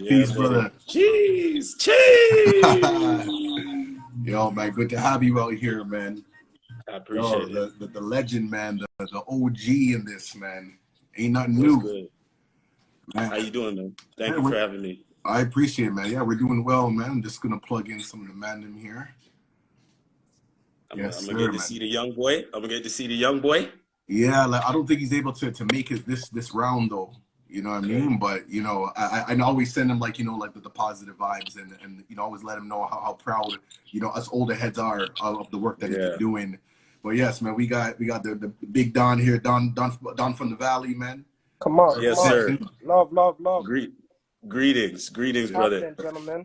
Peace, brother. Cheese, cheese. Yo, man, good to have you out here, man. I appreciate it. The legend, man, the OG in this, man. Ain't nothing What's new. good? Man. How you doing, man? Thank you for having me. I appreciate it, man. Yeah, we're doing well, man. I'm just gonna plug in some of the mandem here. I'm gonna get to see the young boy. I'm gonna get to see the young boy. Yeah, like I don't think he's able to make it this round though. You know what I mean? But you know, I always send him like, you know, like the positive vibes and you know, always let him know how proud, you know, us older heads are of the work that he's doing. But yes, man, we got the big Don here, Don from the Valley, man. Come on, yes, sir. Love. Greetings, brother. Gentlemen.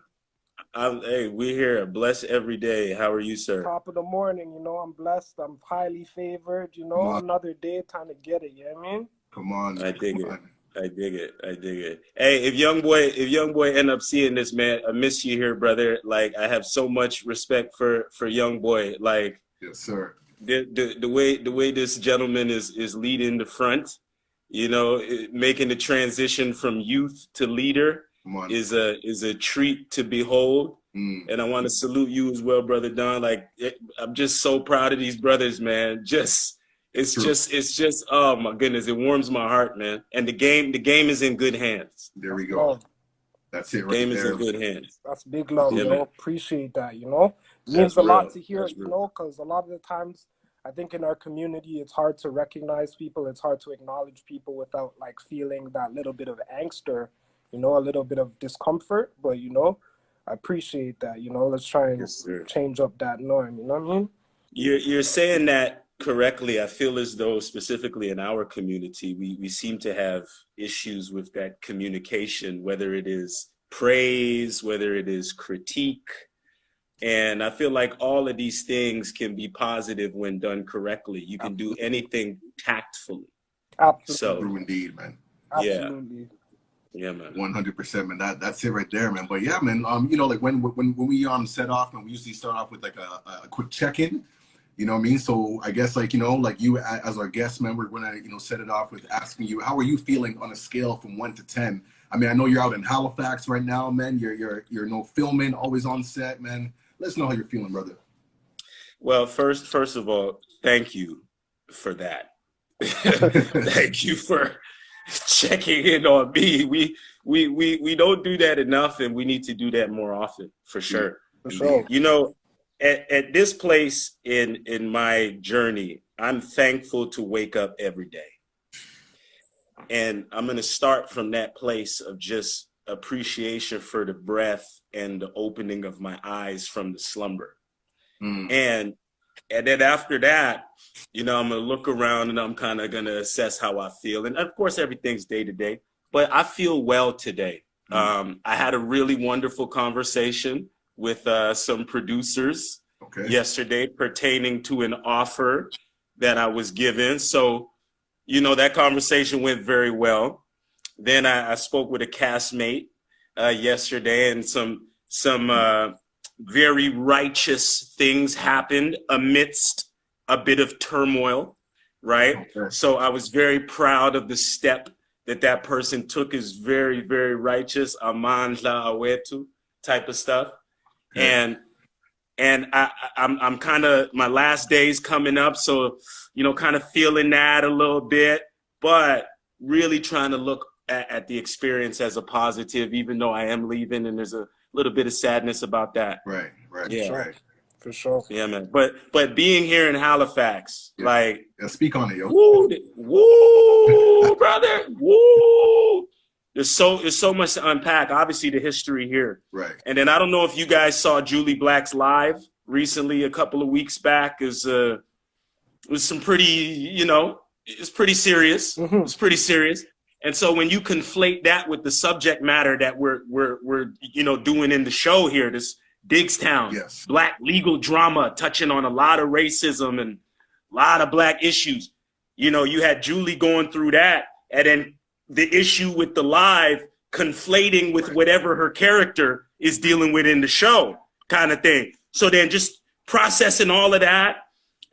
Hey, we're here. Blessed every day. How are you, sir? Top of the morning, you know, I'm blessed. I'm highly favored. You know, another day, time to get it. You know what I mean? Come on. I dig it. I dig it. Hey, if young boy end up seeing this, man, I miss you here, brother. Like, I have so much respect for young boy. Like, yes, sir. The way this gentleman is leading the front, you know, making the transition from youth to leader is a treat to behold. And I want to salute you as well, brother Don. Like, I'm just so proud of these brothers, man. It's just oh my goodness, it warms my heart, man. And the game is in good hands. There we go. That's it right game there. Is in good hands. That's big love, you know. Man. Appreciate that, you know. It means a lot to hear, you know, because a lot of the times I think in our community it's hard to recognize people, it's hard to acknowledge people without like feeling that little bit of angst or, you know, a little bit of discomfort. But you know, I appreciate that, you know. Let's try and change up that norm, you know what I mean? You're saying that correctly. I feel as though specifically in our community, we seem to have issues with that communication, whether it is praise, whether it is critique. And I feel like all of these things can be positive when done correctly. You can do anything tactfully. Absolutely. So, true indeed, man. Absolutely. Yeah, man. 100%, man. That's it right there, man. But yeah, man. You know, like when we set off, and we usually start off with like a quick check-in. You know what I mean? So I guess like, you know, like you as our guest, man, we're gonna, you know, set it off with asking you, how are you feeling on a scale from 1 to 10? I mean, I know you're out in Halifax right now, man. You're no filming, always on set, man. Let us know how you're feeling, brother. Well, first of all, thank you for that. Thank you for checking in on me. We don't do that enough, and we need to do that more often, for sure. For sure. You know, at this place in my journey, I'm thankful to wake up every day. And I'm going to start from that place of just appreciation for the breath and the opening of my eyes from the slumber. And then after that, you know, I'm going to look around and I'm kind of going to assess how I feel. And of course, everything's day to day, but I feel well today. I had a really wonderful conversation with some producers yesterday pertaining to an offer that I was given. So, you know, that conversation went very well. Then I spoke with a castmate yesterday, and some very righteous things happened amidst a bit of turmoil, right? So I was very proud of the step that person took. Is very, very righteous, amandla awetu type of stuff. And I'm kind of, my last day's coming up, so, you know, kind of feeling that a little bit, but really trying to look at the experience as a positive, even though I am leaving, and there's a little bit of sadness about that. Right. Yeah. For sure. Yeah, man. But being here in Halifax, like, speak on it, yo. Woo, brother, woo. There's so much to unpack. Obviously, the history here. Right. And then I don't know if you guys saw Julie Black's live recently, a couple of weeks back. It was some pretty, you know, it's pretty serious. It's pretty serious. And so when you conflate that with the subject matter that we're you know, doing in the show here, this Diggstown, Black legal drama touching on a lot of racism and a lot of Black issues. You know, you had Julie going through that, and then the issue with the live conflating with whatever her character is dealing with in the show, kind of thing. So then just processing all of that,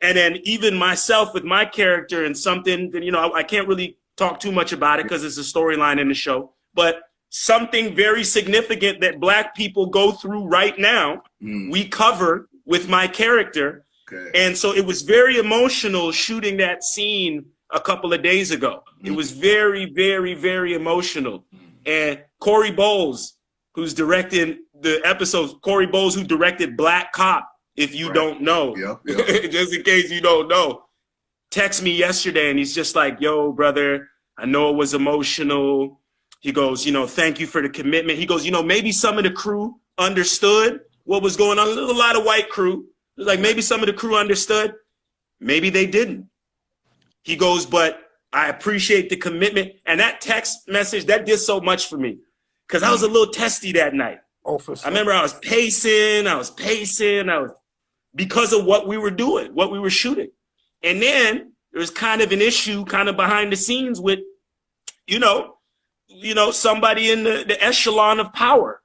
and then even myself with my character and something that, you know, I can't really talk too much about it because it's a storyline in the show, but something very significant that Black people go through right now, we cover with my character. Okay. And so it was very emotional shooting that scene a couple of days ago. It was very, very, very emotional. And Corey Bowles, who's directing the episodes, Corey Bowles, who directed Black Cop, if you don't know, just in case you don't know, text me yesterday and he's just like, yo, brother, I know it was emotional. He goes, you know, thank you for the commitment. He goes, you know, maybe some of the crew understood what was going on. There's a lot of white crew. Like maybe some of the crew understood. Maybe they didn't. He goes, but I appreciate the commitment. And that text message, that did so much for me because I was a little testy that night. Oh, for sure. I remember I was pacing, because of what we were doing, what we were shooting. And then there was kind of an issue kind of behind the scenes with, you know, somebody in the echelon of power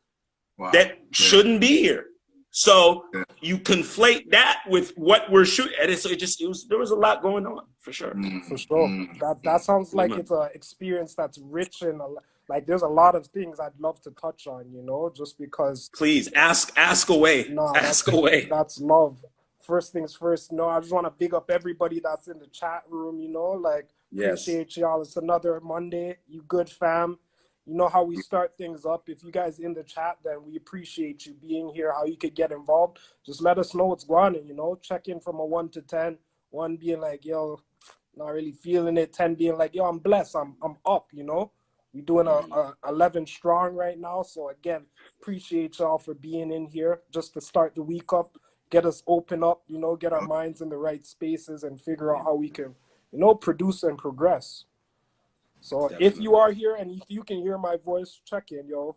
that shouldn't be here. So you conflate that with what we're shooting. And there was a lot going on for sure. For sure. That sounds like it's an experience that's rich and like there's a lot of things I'd love to touch on, you know, just because. Please ask away. No, ask away. That's love. First things first, you know, I just want to big up everybody that's in the chat room, you know, like appreciate y'all. It's another Monday. You good, fam. You know how we start things up. If you guys in the chat, then we appreciate you being here, how you could get involved. Just let us know what's going on, you know, check in from a 1 to 10. 1 being like, yo, not really feeling it. 10 being like, yo, I'm blessed. I'm up, you know. We're doing a 11 strong right now. So again, appreciate y'all for being in here just to start the week up, get us open up, you know, get our minds in the right spaces and figure out how we can, you know, produce and progress. So if you are here and if you can hear my voice, check in, yo.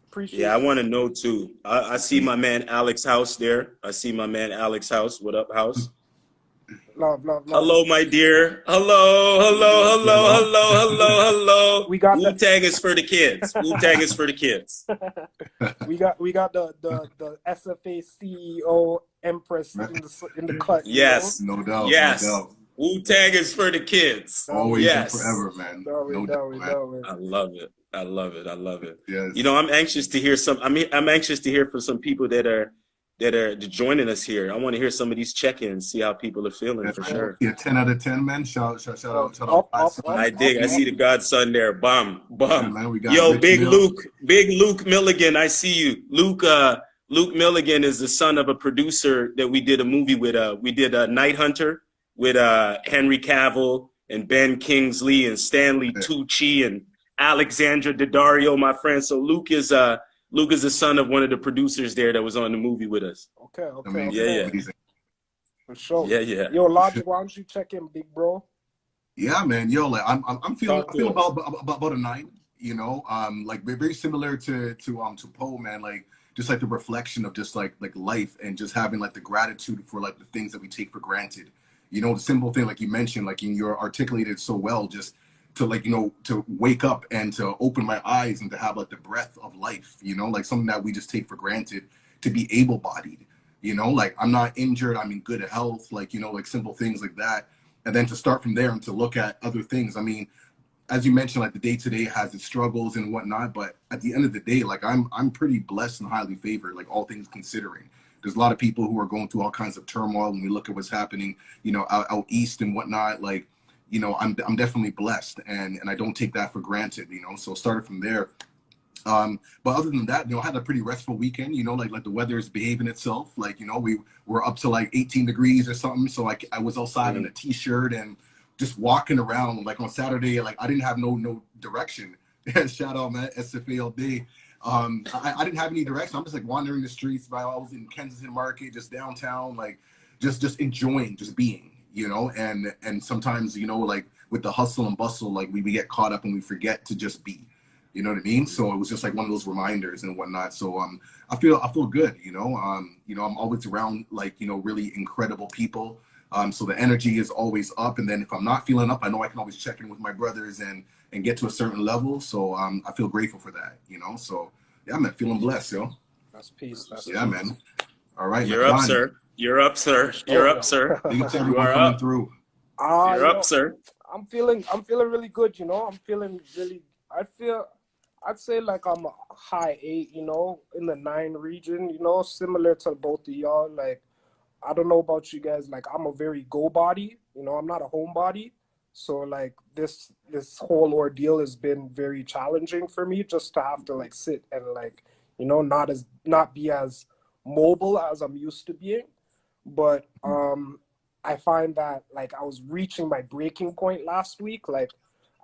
Appreciate it. I want to know too. I see my man Alex House there. I see my man Alex House. What up, House? Love. Hello, my dear. Hello. We got Wu-Tang is for the kids. Wu-Tang is for the kids. we got the SFA CEO Empress in the cut. Yes, you know? No doubt. Yes. No doubt. Wu-Tang is for the kids. Always and forever, man. No doubt. I love it. Yes. You know, I'm anxious to hear I'm anxious to hear from some people that are joining us here. I want to hear some of these check-ins, see how people are feeling for sure. Yeah, 10 out of 10, man. Shout out. Up. I dig. I see the godson there. Bum. Yeah, man, we got Yo, Big Luke Milligan. I see you. Luke Milligan is the son of a producer that we did a movie with. We did Night Hunter with Henry Cavill and Ben Kingsley and Stanley Tucci and Alexandra Daddario, my friend. So Luke is the son of one of the producers there that was on the movie with us. Okay. Yeah. For sure. Yeah. Yo, Logik, why don't you check in, big bro? Yeah, man. Yo, like I'm feeling about a 9. You know, like very similar to Mpho, man. Like just like the reflection of just like life and just having like the gratitude for like the things that we take for granted. You know, the simple thing like you mentioned, like you're articulated so well, just to like, you know, to wake up and to open my eyes and to have like the breath of life, you know, like something that we just take for granted, to be able-bodied, you know, like I'm not injured, I'm in good health, like, you know, like simple things like that. And then to start from there and to look at other things. I mean, as you mentioned, like the day-to-day has its struggles and whatnot, but at the end of the day, like I'm pretty blessed and highly favored, like all things considering. There's a lot of people who are going through all kinds of turmoil when we look at what's happening, you know, out east and whatnot. Like, you know, I'm definitely blessed and I don't take that for granted, you know, so started from there. But other than that, you know, I had a pretty restful weekend, you know, like the weather is behaving itself. Like, you know, we were up to like 18 degrees or something. So I was outside in a t-shirt and just walking around. Like on Saturday, like I didn't have no direction. Shout out, man, SFA all day. I didn't have any direction. I'm just like wandering the streets. I was in Kensington Market, just downtown, like just enjoying, just being. You know, and sometimes, you know, like with the hustle and bustle, like we get caught up and we forget to just be, you know what I mean? So it was just like one of those reminders and whatnot. So I feel good, you know, I'm always around like, you know, really incredible people. So the energy is always up. And then if I'm not feeling up, I know I can always check in with my brothers and get to a certain level. So I feel grateful for that, you know? So yeah, man, feeling blessed, yo. That's peace. Man. All right. You're up, sir. You're up, sir. You're up, sir. Thanks everyone coming through. You're up, sir. I'm feeling really good, you know. I feel I'd say like I'm a high 8, you know, in the 9 region, you know, similar to both of y'all. Like, I don't know about you guys, like I'm a very go body, you know, I'm not a homebody. So like this whole ordeal has been very challenging for me, just to have to like sit and like, you know, not be as mobile as I'm used to being. But I find that like I was reaching my breaking point last week. Like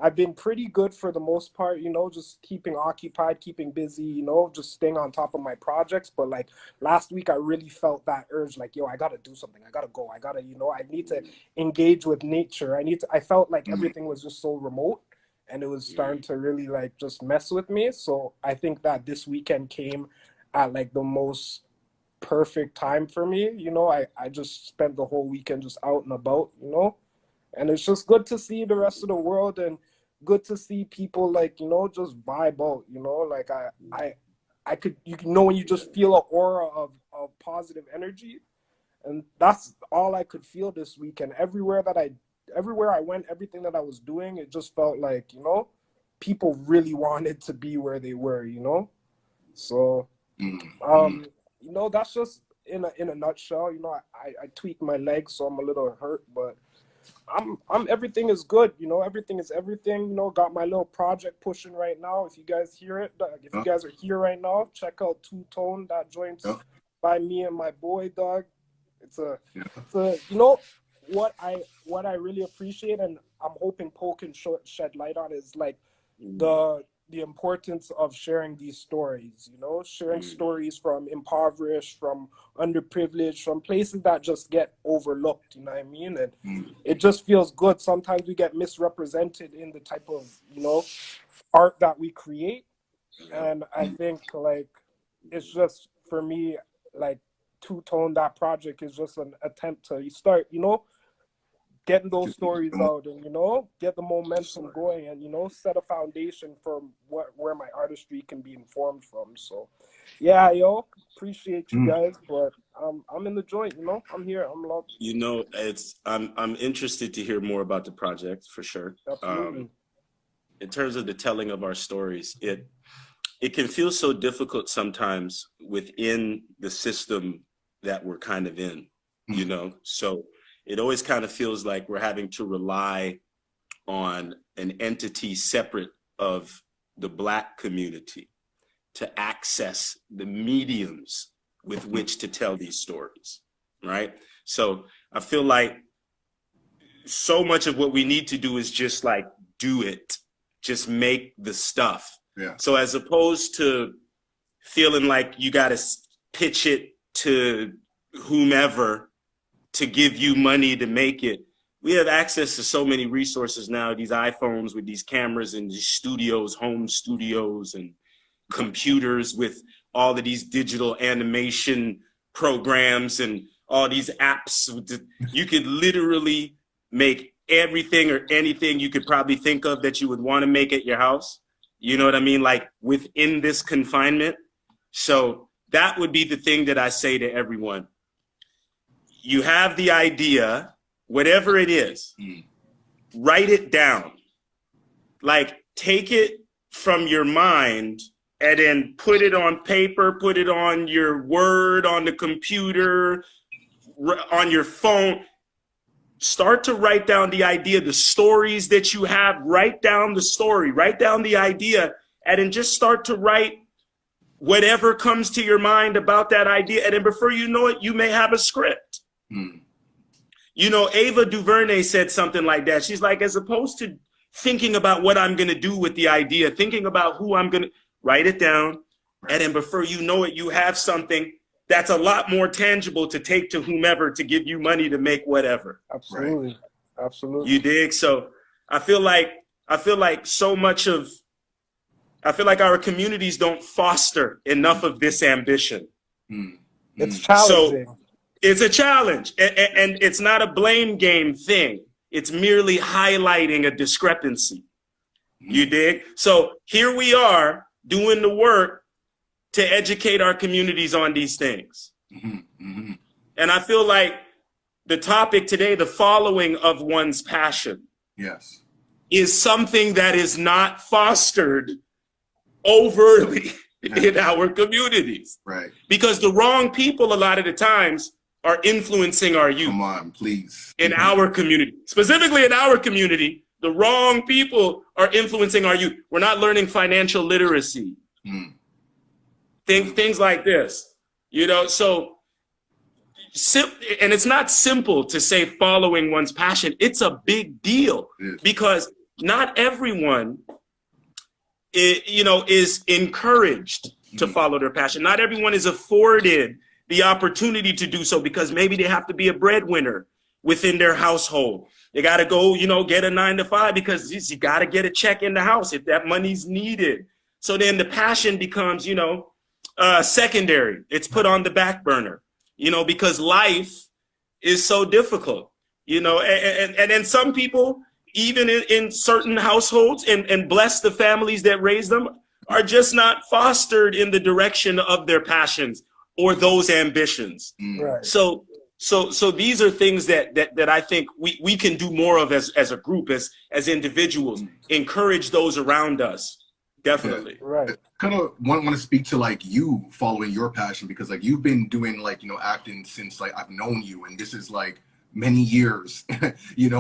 I've been pretty good for the most part, you know, just keeping occupied, keeping busy, you know, just staying on top of my projects. But like last week, I really felt that urge, like, yo, I got to do something. I got to go. I got to, you know, I need to engage with nature. I felt like everything was just so remote, and it was starting to really like just mess with me. So I think that this weekend came at like the most perfect time for me. You know, I just spent the whole weekend just out and about, you know, and it's just good to see the rest of the world, and good to see people like, you know, just vibe out, you know, like I could, you know, when you just feel an aura of positive energy, and that's all I could feel this weekend. Everywhere I went, everything that I was doing, it just felt like, you know, people really wanted to be where they were, you know. So you know, that's just in a nutshell. You know, I tweaked my leg, so I'm a little hurt, but I'm everything is good, you know, everything is everything, you know. Got my little project pushing right now. If you guys hear it, if you guys are here right now, check out Two Tone. That joint's by me and my boy, dog. It's a you know what I really appreciate, and I'm hoping Mpho can shed light on, is like the importance of sharing these stories, you know, sharing stories from impoverished, from underprivileged, from places that just get overlooked, you know what I mean? And it just feels good. Sometimes we get misrepresented in the type of, you know, art that we create. And I think like, it's just, for me, like Two Tone, that project is just an attempt to start, you know, getting those stories out, and, you know, get the momentum going, and, you know, set a foundation for where my artistry can be informed from. So yeah, yo, appreciate you guys, but I'm in the joint, you know, I'm here, I'm loved. You know, I'm interested to hear more about the project for sure. Absolutely. In terms of the telling of our stories, it can feel so difficult sometimes within the system that we're kind of in, you know. So it always kind of feels like we're having to rely on an entity separate of the Black community to access the mediums with which to tell these stories, right? So I feel like so much of what we need to do is just like do it, just make the stuff. Yeah. So as opposed to feeling like you got to pitch it to whomever to give you money to make it, we have access to so many resources now, these iPhones with these cameras and these studios, home studios, and computers with all of these digital animation programs and all these apps. You could literally make everything or anything you could probably think of that you would want to make at your house. You know what I mean? Like within this confinement. So that would be the thing that I say to everyone. You have the idea, whatever it is, write it down. Like take it from your mind and then put it on paper, put it on your Word, on the computer, on your phone. Start to write down the idea, the stories that you have. Write down the story, write down the idea, and then just start to write whatever comes to your mind about that idea. And then before you know it, you may have a script. You know, Ava DuVernay said something like that. She's like, as opposed to thinking about what I'm going to do with the idea, thinking about who I'm going to, write it down. And then before you know it, you have something that's a lot more tangible to take to whomever to give you money to make whatever. Absolutely. Absolutely. You dig? So I feel like so much of, I feel like our communities don't foster enough of this ambition. It's challenging. So it's a challenge, and it's not a blame game thing. It's merely highlighting a discrepancy. You dig? So here we are doing the work to educate our communities on these things. And I feel like the topic today, the following of one's passion, yes, is something that is not fostered overtly in our communities. Right. Because the wrong people a lot of the times are influencing our youth. Come on, please. In our community, specifically in our community, the wrong people are influencing our youth. We're not learning financial literacy. Things like this, you know, so, and it's not simple to say following one's passion. It's a big deal because not everyone, is encouraged to follow their passion. Not everyone is afforded the opportunity to do so because maybe they have to be a breadwinner within their household. They got to go, get a 9 to 5 because you got to get a check in the house if that money's needed. So then the passion becomes, secondary. It's put on the back burner, because life is so difficult, and then some people, even in certain households and bless the families that raise them, are just not fostered in the direction of their passions or those ambitions. Right. So these are things that I think we can do more of as a group, as individuals, encourage those around us. Definitely. Yeah, right. Kind of want to speak to like you following your passion, because like you've been doing like, acting since like I've known you, and this is like many years,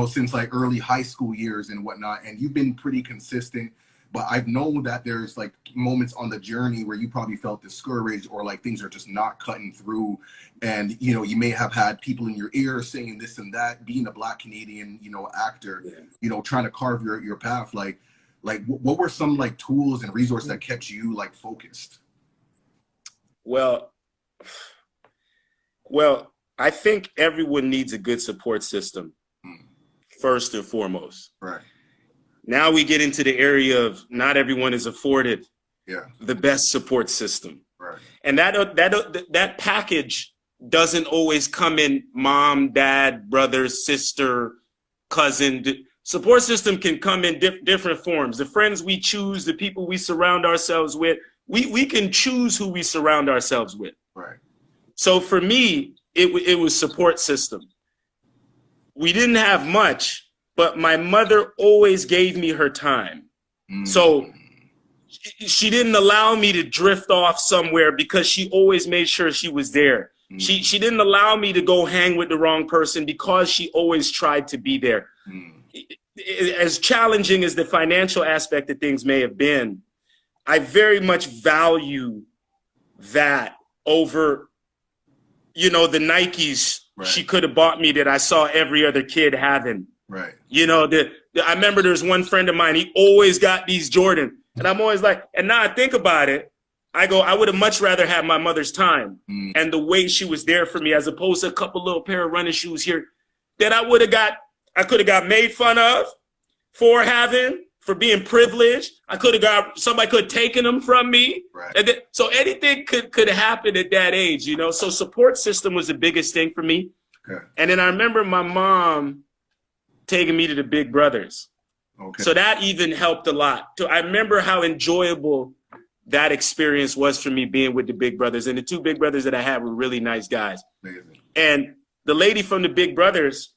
since like early high school years and whatnot. And you've been pretty consistent, but I've known that there's like moments on the journey where you probably felt discouraged or like things are just not cutting through. And, you may have had people in your ear saying this and that, being a Black Canadian, actor, trying to carve your path. Like what were some like tools and resources that kept you like focused? Well, I think everyone needs a good support system, first and foremost. Right. Now we get into the area of not everyone is afforded the best support system. Right. And that package doesn't always come in mom, dad, brother, sister, cousin. Support system can come in different forms. The friends we choose, the people we surround ourselves with, we can choose who we surround ourselves with. Right. So for me, it was support system. We didn't have much, but my mother always gave me her time. So she didn't allow me to drift off somewhere because she always made sure she was there. She didn't allow me to go hang with the wrong person because she always tried to be there. As challenging as the financial aspect of things may have been, I very much value that over, the Nikes she could have bought me that I saw every other kid having. Right. I remember there's one friend of mine, he always got these Jordan. And I'm always like, and now I think about it, I would have much rather had my mother's time and the way she was there for me, as opposed to a couple little pair of running shoes here that I could have got made fun of for being privileged. Somebody could have taken them from me. Right. And so anything could happen at that age, So support system was the biggest thing for me. Okay. And then I remember my mom taking me to the Big Brothers. Okay. So that even helped a lot. So I remember how enjoyable that experience was for me being with the Big Brothers. And the two Big Brothers that I had were really nice guys. Amazing. And the lady from the Big Brothers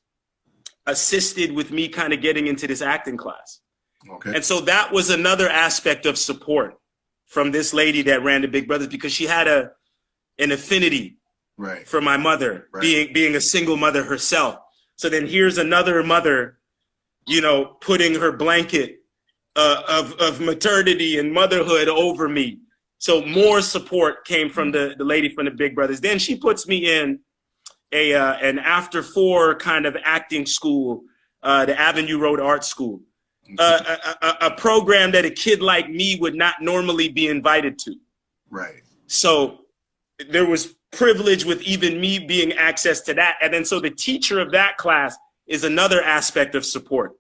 assisted with me kind of getting into this acting class. Okay. And so that was another aspect of support from this lady that ran the Big Brothers, because she had an affinity for my mother, being a single mother herself. So then here's another mother, putting her blanket of maternity and motherhood over me. So more support came from the lady from the Big Brothers. Then she puts me in an after 4 kind of acting school, the Avenue Road Art School, a program that a kid like me would not normally be invited to. Right. So there was privilege with even me being access to that. And then so the teacher of that class is another aspect of support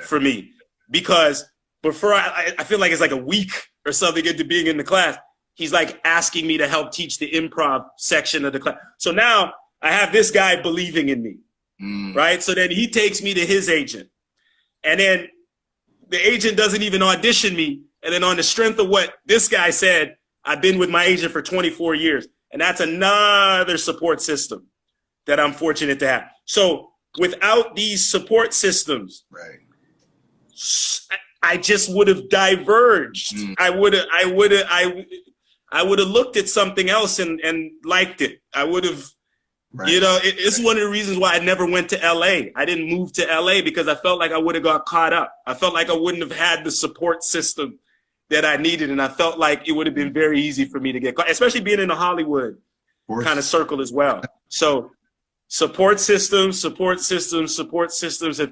for me, because before I feel like it's like a week or something into being in the class, he's like asking me to help teach the improv section of the class. So now I have this guy believing in me, right? So then he takes me to his agent, and then the agent doesn't even audition me. And then on the strength of what this guy said, I've been with my agent for 24 years. And that's another support system that I'm fortunate to have. So without these support systems, I just would have diverged. I would have looked at something else and liked it. I would have, you know, it's one of the reasons why I never went to LA. I didn't move to LA because I felt like I would have got caught up. I felt like I wouldn't have had the support system that I needed. And I felt like it would have been very easy for me to get caught, especially being in the Hollywood kind of circle as well. So support systems have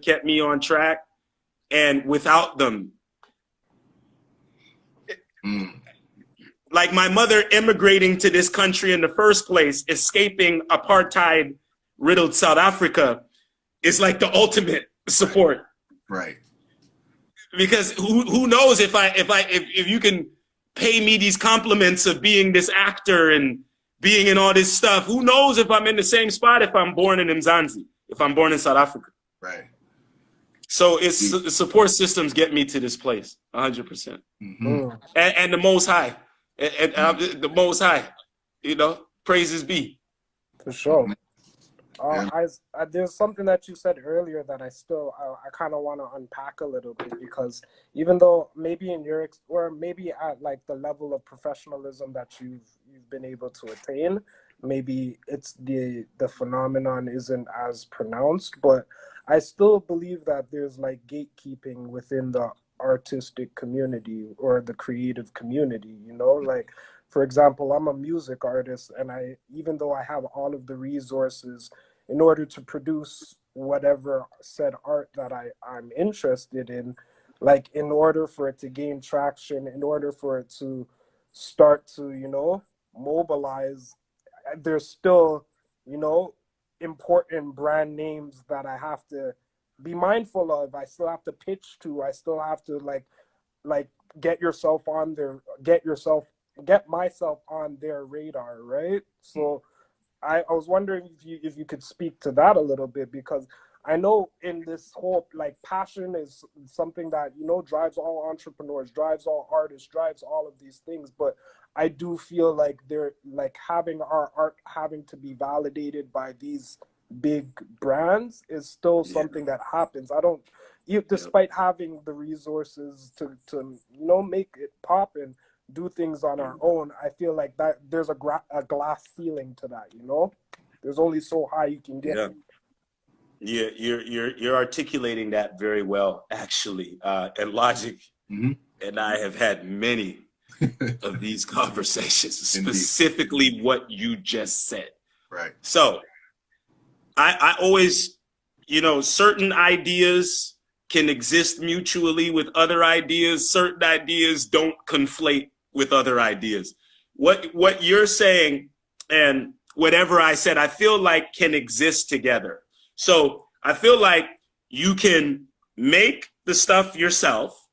kept me on track. And without them, like my mother immigrating to this country in the first place, escaping apartheid-riddled South Africa, is like the ultimate support. Right. Because who knows if you can pay me these compliments of being this actor and being in all this stuff, who knows if I'm in the same spot if I'm born in Mzansi, if I'm born in South Africa. Right. So it's the support systems get me to this place, 100%. And the Most High, the Most High, you know, praises be. For sure. There's something that you said earlier that I kind of want to unpack a little bit, because even though maybe in your or maybe at like the level of professionalism that you've been able to attain, maybe it's the phenomenon isn't as pronounced, but I still believe that there's like gatekeeping within the artistic community or the creative community, you know, like, for example, I'm a music artist, and even though I have all of the resources in order to produce whatever said art that I'm interested in, like in order for it to gain traction, in order for it to start to, you know, mobilize, there's still, you know, important brand names that I have to be mindful of. I still have to pitch to. I still have to like get myself on their radar, right? So I was wondering if you could speak to that a little bit, because I know in this whole, like, passion is something that, you know, drives all entrepreneurs, drives all artists, drives all of these things. But I do feel like they're like having our art having to be validated by these big brands is still something that happens. Despite having the resources to you know, make it pop and do things on our own, I feel like that there's a glass ceiling to that, you know? There's only so high you can get. Yeah, you're articulating that very well, actually. And Logik and I have had many of these conversations, specifically what you just said. Right. So I always, you know, certain ideas can exist mutually with other ideas. Certain ideas don't conflate with other ideas. What you're saying and whatever I said, I feel like can exist together. So I feel like you can make the stuff yourself,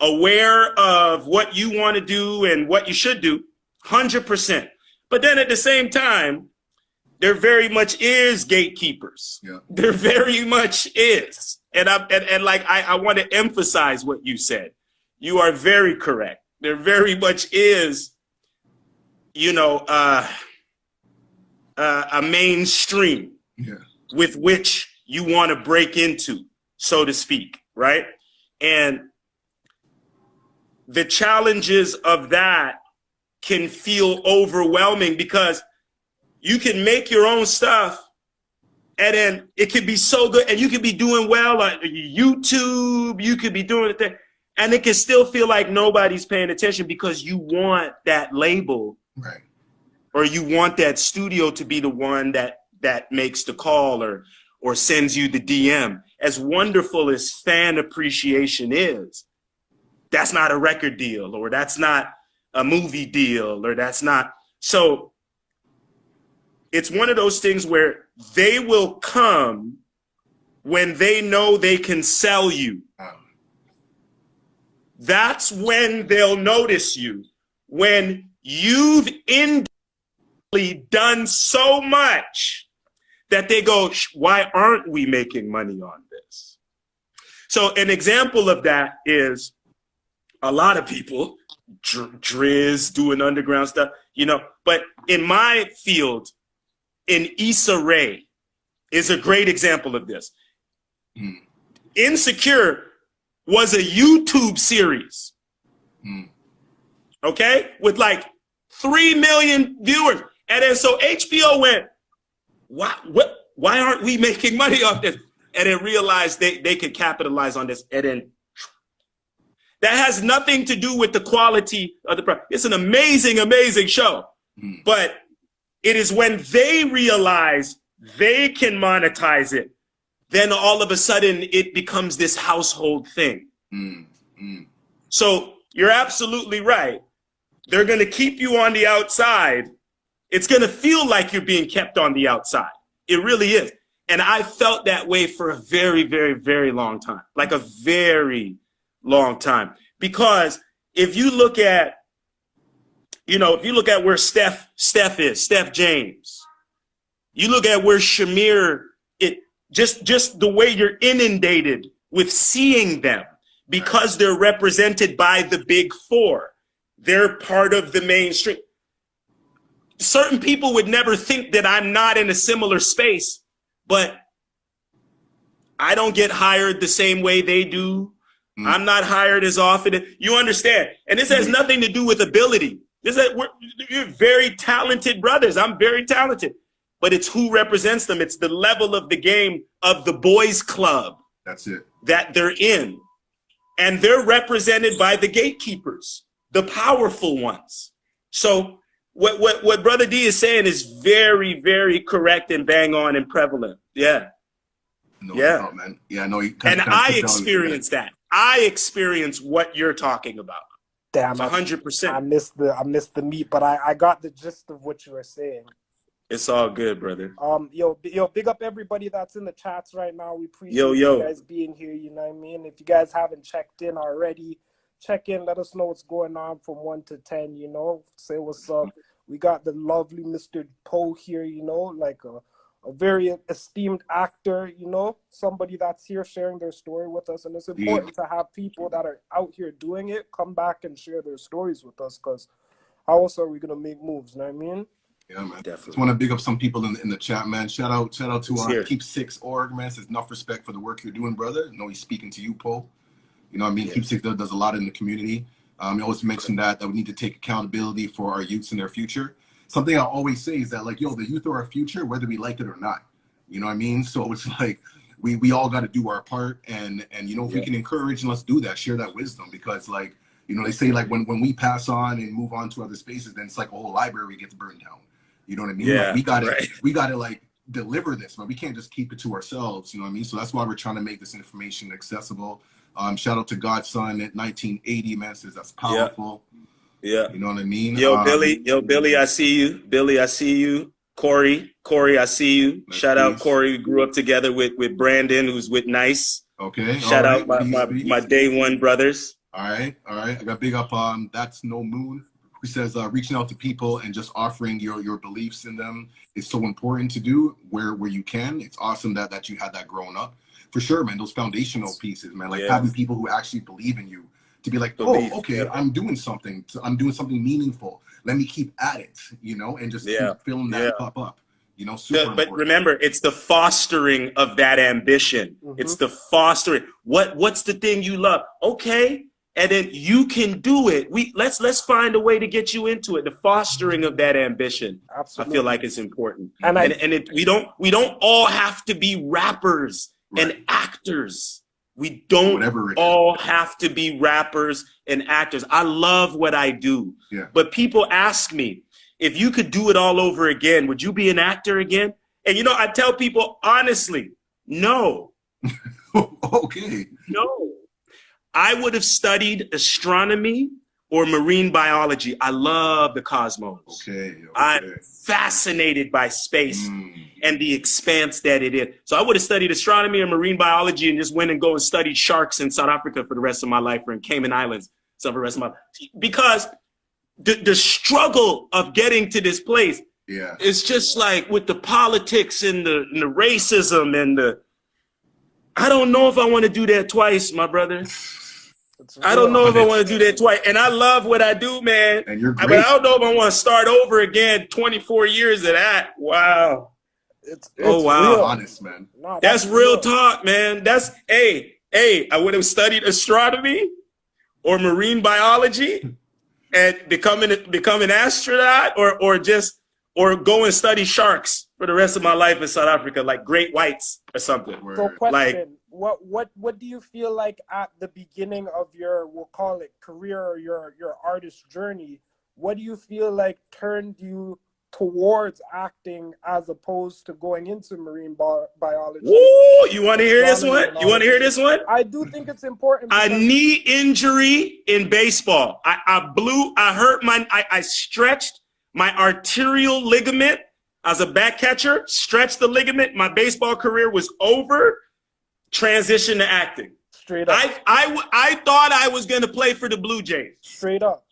aware of what you want to do and what you should do, 100%. But then at the same time, there very much is gatekeepers. Yeah. There very much is. And I want to emphasize what you said. You are very correct. There very much is, you know, a mainstream with which you want to break into, so to speak, right? And the challenges of that can feel overwhelming, because you can make your own stuff and then it could be so good and you could be doing well on YouTube, you could be doing it, and it can still feel like nobody's paying attention because you want that label, right? Or you want that studio to be the one that makes the call or sends you the DM. As wonderful as fan appreciation is, that's not a record deal, or that's not a movie deal, or that's not. So it's one of those things where they will come when they know they can sell you. That's when they'll notice you. When you've done so much that they go, why aren't we making money on this? So an example of that is a lot of people, Driz doing underground stuff, you know, but in my field, in Issa Rae is a great example of this. Insecure was a YouTube series. Okay? With like 3 million viewers. And then so HBO went, why aren't we making money off this? And then realized they could capitalize on this. And then that has nothing to do with the quality of the product. It's an amazing, amazing show. But it is when they realize they can monetize it, then all of a sudden it becomes this household thing. So you're absolutely right. They're going to keep you on the outside. It's going to feel like you're being kept on the outside. It really is. And I felt that way for a very, very, very long time, like a very long time. Because if you look at, where Steph is, Steph James, you look at where Shamir, just the way you're inundated with seeing them because they're represented by the big four. They're part of the mainstream. Certain people would never think that I'm not in a similar space, but I don't get hired the same way they do. I'm not hired as often. You understand? And this has nothing to do with ability. You're very talented brothers. I'm very talented. But it's who represents them. It's the level of the game of the boys club. That's it. That they're in. And they're represented by the gatekeepers, the powerful ones. So what Brother D is saying is very, very correct and bang on and prevalent. Yeah. No doubt, man. Yeah, no. And I experienced that. I experienced what you're talking about. Damn, 100%. I missed the meat, but I got the gist of what you were saying. It's all good, brother. Yo, big up everybody that's in the chats right now. We appreciate you guys being here. You know what I mean? If you guys haven't checked in already, check in. Let us know what's going on from 1 to 10. You know, say what's up. We got the lovely Mr. Mpho here. You know, like a very esteemed actor. You know, somebody that's here sharing their story with us, and it's important to have people that are out here doing it come back and share their stories with us. Because how else are we gonna make moves? You know what I mean? Yeah, man. Definitely. Just want to big up some people in the chat, man. Shout out to Keep Six org, man. Says enough respect for the work you're doing, brother. I know he's speaking to you, Mpho. You know what I mean? Yeah. Keep Six does a lot in the community. He always mentioned that we need to take accountability for our youths and their future. Something I always say is that, like, the youth are our future, whether we like it or not. You know what I mean? So it's like we all got to do our part, and if we can encourage, and let's do that, share that wisdom, because like they say like when we pass on and move on to other spaces, then it's like a whole library gets burned down. You know what I mean? Yeah, like we gotta like deliver this, but we can't just keep it to ourselves. You know what I mean? So that's why we're trying to make this information accessible. Shout out to Godson at 1980, man. Says that's powerful. Yeah. You know what I mean? Billy, I see you. Billy, I see you. Corey, I see you. Shout out Corey. We grew up together with Brandon, who's with Nice. Okay. Shout out my day one brothers. All right. I got big up on That's No Moon, who says reaching out to people and just offering your beliefs in them is so important to do where you can. It's awesome that you had that growing up. For sure, man. Those foundational pieces, man. Like having people who actually believe in you to be like, okay, I'm doing something. I'm doing something meaningful. Let me keep at it, and just keep feeling that pop up. Super but remember, it's the fostering of that ambition. It's the fostering. What's the thing you love? Okay. And then you can do it. Let's find a way to get you into it. The fostering of that ambition. Absolutely. I feel like it's important. And we don't all have to be rappers and actors. We don't all have to be rappers and actors. I love what I do. Yeah. But people ask me, if you could do it all over again, would you be an actor again? And I tell people honestly, no. Okay. No. I would have studied astronomy or marine biology. I love the cosmos. Okay. I'm fascinated by space and the expanse that it is. So I would have studied astronomy or marine biology and just went and go and studied sharks in South Africa for the rest of my life, or in Cayman Islands for the rest of my life. Because the struggle of getting to this place, it's just like with the politics and the racism and I don't know if I want to do that twice, my brother. I don't know if I want to do that twice. And I love what I do, man. And you're great. But I don't know if I want to start over again, 24 years of that. Wow. It's wow. Real. Honest, man. That's real talk, man. hey, I would have studied astronomy or marine biology and become an astronaut, or go and study sharks for the rest of my life in South Africa, like great whites or something. So question, like, what do you feel like at the beginning of your, we'll call it career, or your artist journey, what do you feel like turned you towards acting as opposed to going into marine biology? Ooh, you want to hear this one? You want to hear this one? I do think it's important. A knee injury in baseball. I stretched my arterial ligament as a back catcher, stretched the ligament. My baseball career was over. Transition to acting. Straight up. I thought I was going to play for the Blue Jays. Straight up.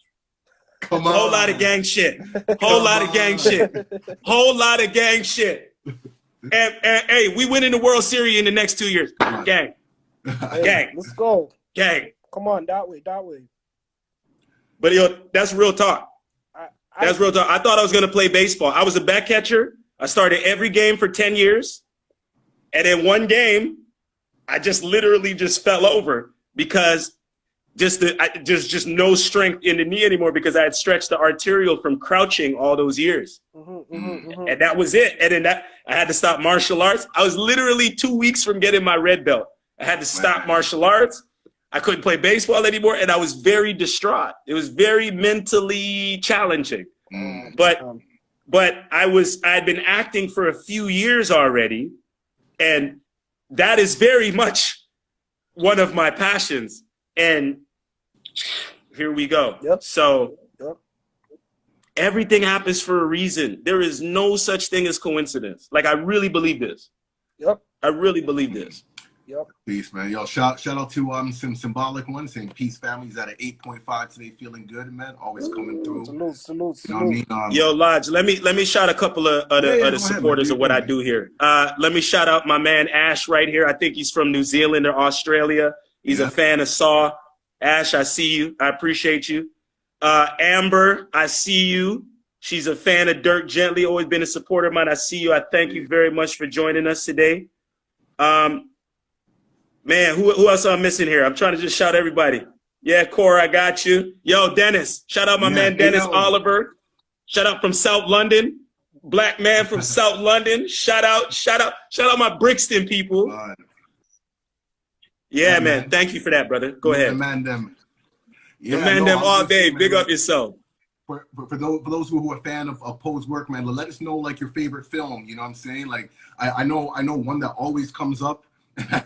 Come on. Whole lot of gang shit. Whole lot of gang shit. Whole lot of gang shit. And hey, we win in the World Series in the next 2 years. Gang. Hey, Gang. let's go. Gang. Come on, that way. But yo, that's real talk. That's real talk. I thought I was going to play baseball. I was a back catcher. I started every game for 10 years. And in one game, I just literally just fell over because just no strength in the knee anymore, because I had stretched the arterial from crouching all those years. And that was it. And then I had to stop martial arts. I was literally 2 weeks from getting my red belt. I had to stop martial arts. I couldn't play baseball anymore, and I was very distraught. It was very mentally challenging. But I had been acting for a few years already, and that is very much one of my passions. And here we go. Yep. So everything happens for a reason. There is no such thing as coincidence. Like, I really believe this. Yep. I really believe this. Yep. Peace, man. Yo, shout out to some symbolic ones saying peace families at an 8.5 today, feeling good, man. Always coming through. Salute. You know what I mean? Yo, Lodge, let me shout a couple of the supporters of what I do here. Let me shout out my man Ash right here. I think he's from New Zealand or Australia. He's a fan of Saw. Ash, I see you. I appreciate you. Amber, I see you. She's a fan of Dirk Gently, always been a supporter of mine. I see you. I thank you very much for joining us today. Man, who else am I missing here? I'm trying to just shout everybody. Yeah, Cora, I got you. Yo, Dennis. Shout out my man Dennis Oliver. Shout out from South London. Black man from South London. Shout out my Brixton people. Yeah, man. Thank you for that, brother. Go ahead. Demand them. Yeah, demand them all day. Big up yourself. For those who are a fan of Poe's work, man, let us know like your favorite film. You know what I'm saying? Like I know one that always comes up.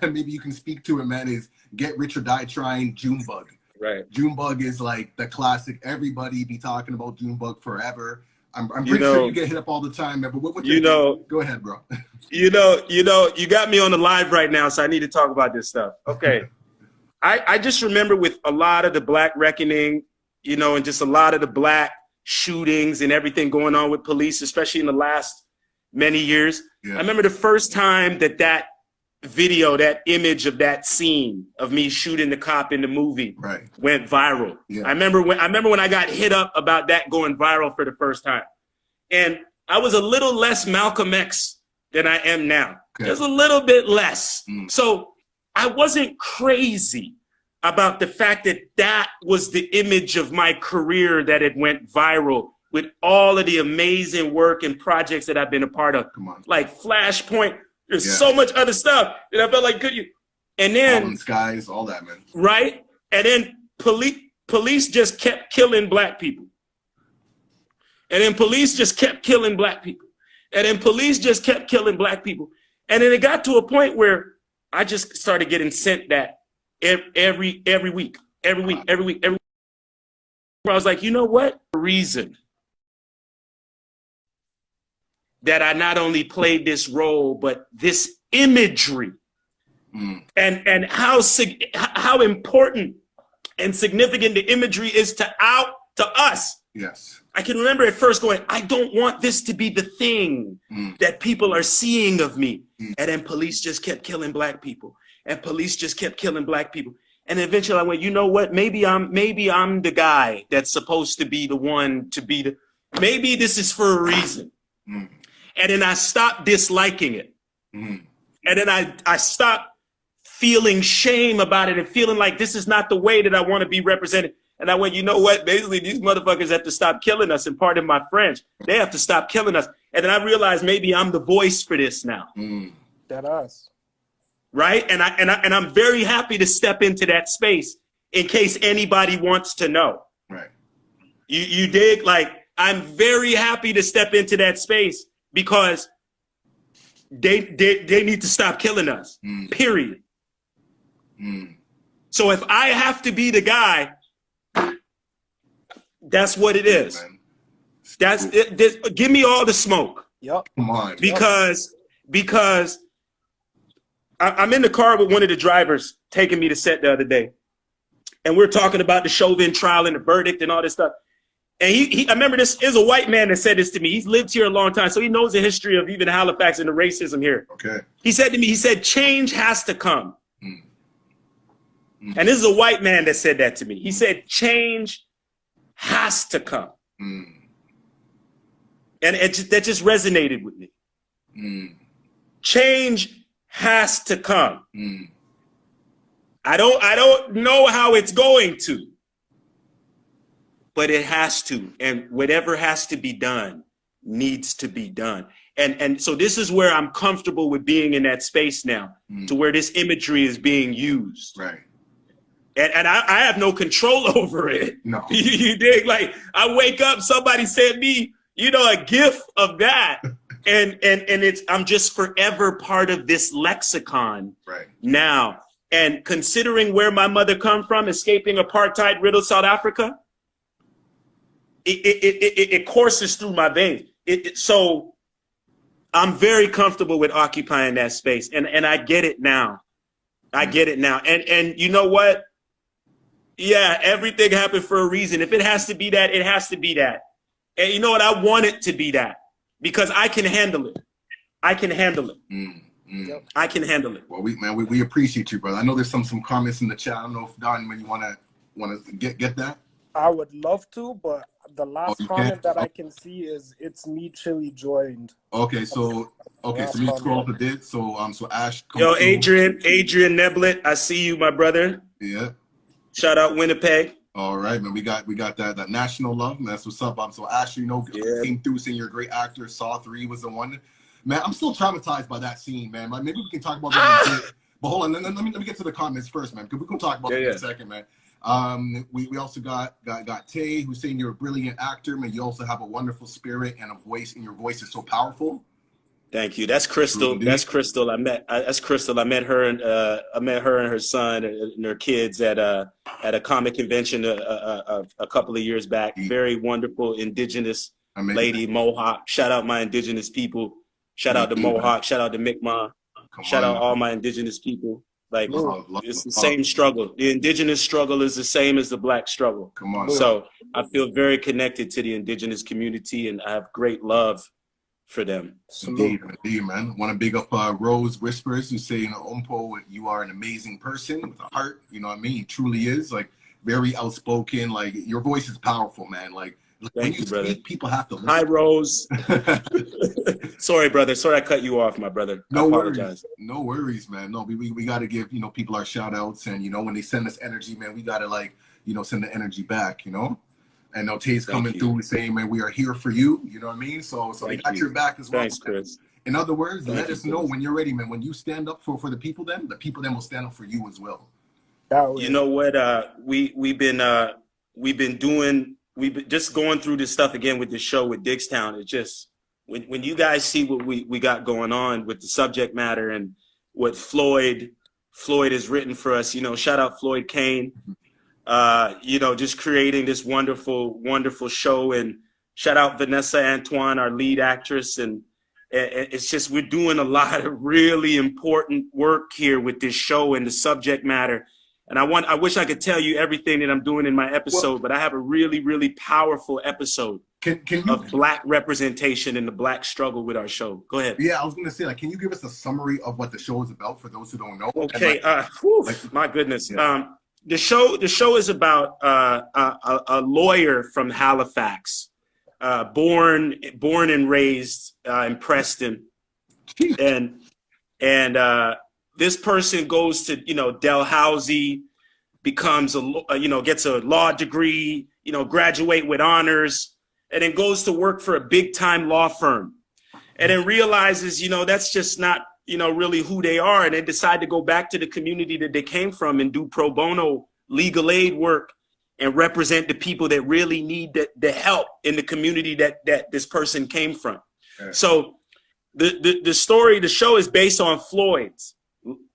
Maybe you can speak to it, man, is Get Rich or Die Trying, Junebug. Right. Junebug is like the classic. Everybody be talking about Junebug forever. I'm pretty sure you get hit up all the time, man. But what go ahead, bro. You got me on the live right now, so I need to talk about this stuff. Okay. I just remember with a lot of the Black reckoning, and just a lot of the Black shootings and everything going on with police, especially in the last many years. Yeah. I remember the first time that video, that image of that scene of me shooting the cop in the movie went viral. Yeah. I remember when I got hit up about that going viral for the first time. And I was a little less Malcolm X than I am now. Okay. Just a little bit less. So I wasn't crazy about the fact that was the image of my career that it went viral with all of the amazing work and projects that I've been a part of. Like Flashpoint. There's so much other stuff that I felt like and then Skies, all that, man. Right? And then police just kept killing Black people. And then police just kept killing Black people. And then police just kept killing Black people. And then it got to a point where I just started getting sent that every week. Where I was like, you know what? Reason that I not only played this role, but this imagery and how important and significant the imagery is to us. Yes. I can remember at first going, I don't want this to be the thing that people are seeing of me. And then police just kept killing Black people, and police just kept killing Black people. And eventually I went, you know what? Maybe I'm the guy that's supposed to be the one to be maybe this is for a reason. And then I stopped disliking it. And then I stopped feeling shame about it and feeling like this is not the way that I want to be represented. And I went, you know what? Basically, these motherfuckers have to stop killing us. And pardon my French, they have to stop killing us. And then I realized maybe I'm the voice for this now. That us. Right? And I'm very happy to step into that space in case anybody wants to know. Right. You dig? Like, I'm very happy to step into that space because they need to stop killing us. Period. So if I have to be the guy, that's what it is. That's it. Give me all the smoke. Yep. Come on. Because I'm in the car with one of the drivers taking me to set the other day, and we're talking about the Chauvin trial and the verdict and all this stuff. And I remember this is a white man that said this to me. He's lived here a long time, so he knows the history of even Halifax and the racism here. Okay. He said to me, he said, change has to come. And this is a white man that said that to me. He said, change has to come. And that just resonated with me. Change has to come. I don't know how it's going to, but it has to. And whatever has to be done needs to be done. And so this is where I'm comfortable with being in that space now, to where this imagery is being used. Right. And I have no control over it. No. You dig? Like, I wake up, somebody sent me, a gif of that. And I'm just forever part of this lexicon now. And considering where my mother come from, escaping apartheid riddled South Africa, it courses through my veins. So I'm very comfortable with occupying that space. And I get it now. I get it now. And you know what? Yeah, everything happened for a reason. If it has to be that, it has to be that. And you know what? I want it to be that because I can handle it. I can handle it. I can handle it. Well, we appreciate you, brother. I know there's some comments in the chat. I don't know if Don, when you want to get that. I would love to, but the last comment that I can see is it's mutually joined. Okay, so me scroll up a bit. So Ash. Yo, Adrian Neblet, I see you, my brother. Yeah. Shout out Winnipeg. All right, man. We got that national love, man. That's what's up. So Ash, came through saying you're a great actor. Saw 3 was the one. Man, I'm still traumatized by that scene, man. Like, maybe we can talk about that in a bit. But hold on, let me get to the comments first, man, because we're gonna talk about it in a second, man. We also got Tay, who's saying you're a brilliant actor, man. You also have a wonderful spirit and a voice, and your voice is so powerful. Thank you. That's Crystal. That's Crystal. That's Crystal. I met her and her son and their kids at a comic convention a couple of years back. Very wonderful indigenous lady, Mohawk. Shout out my indigenous people. Shout out to Mohawk. Shout out to Mi'kmaq. Shout out all my indigenous people. Like, it's the same struggle. The indigenous struggle is the same as the black struggle. Come on. So I feel very connected to the indigenous community, and I have great love for them. Indeed, man. Want to big up Rose Whispers, who say, Mpho, you are an amazing person with a heart. You know what I mean? He truly is, like, very outspoken. Like, your voice is powerful, man. Like, when you speak, people have to listen. Hi, Rose. Sorry, brother. Sorry I cut you off, my brother. No worries. No worries, man. No, we got to give, people our shout outs. And, when they send us energy, man, we got to, send the energy back, And Tay's coming through saying, man, we are here for you. You know what I mean? So we got your back as well. Thanks, Chris. In other words, let us know when you're ready, man. When you stand up for the people then will stand up for you as well. You know what? We've been just going through this stuff again with the show with Diggstown. It's just when you guys see what we got going on with the subject matter and what Floyd has written for us, shout out Floyd Kane, just creating this wonderful, wonderful show, and shout out Vanessa Antoine, our lead actress. And it's just, we're doing a lot of really important work here with this show and the subject matter. And I wish I could tell you everything that I'm doing in my episode, but I have a really, really powerful episode of Black representation in the Black struggle with our show. Go ahead. Yeah, I was going to say, can you give us a summary of what the show is about for those who don't know? Okay. My goodness. Yeah. The show is about a lawyer from Halifax, born and raised in Preston, and this person goes to, Dalhousie, becomes gets a law degree, graduate with honors, and then goes to work for a big time law firm, and then realizes, that's just not, really who they are. And they decide to go back to the community that they came from and do pro bono legal aid work and represent the people that really need the help in the community that this person came from. Right. So the show is based on Floyd's.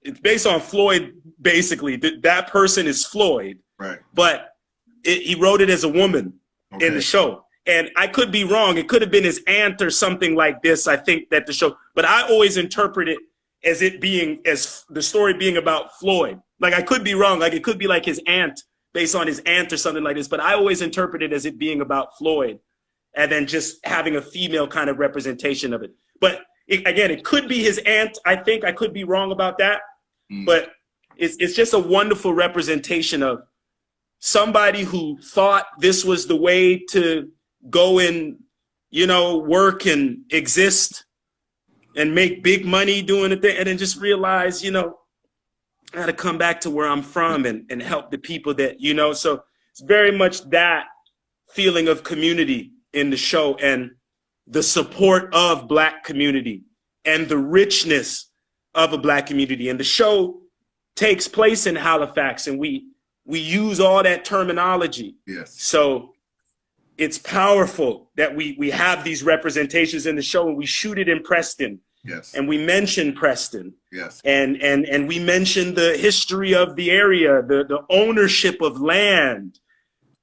It's based on Floyd, basically. That person is Floyd, right? But he wrote it as a woman in the show. And I could be wrong. It could have been his aunt or something like this. I think that the show, but I always interpret it as the story being about Floyd. Like, I could be wrong. Like, it could be like his aunt, based on his aunt or something like this. But I always interpret it as it being about Floyd, and then just having a female kind of representation of it. But again, it could be his aunt. I think I could be wrong about that. But it's just a wonderful representation of somebody who thought this was the way to go and, work and exist and make big money doing the thing, and then just realize, I got to come back to where I'm from and help the people that, so it's very much that feeling of community in the show, and the support of Black community and the richness of a Black community. And the show takes place in Halifax, and we use all that terminology. Yes. So it's powerful that we have these representations in the show, and we shoot it in Preston. Yes. And we mention Preston. Yes. And we mention the history of the area, the ownership of land,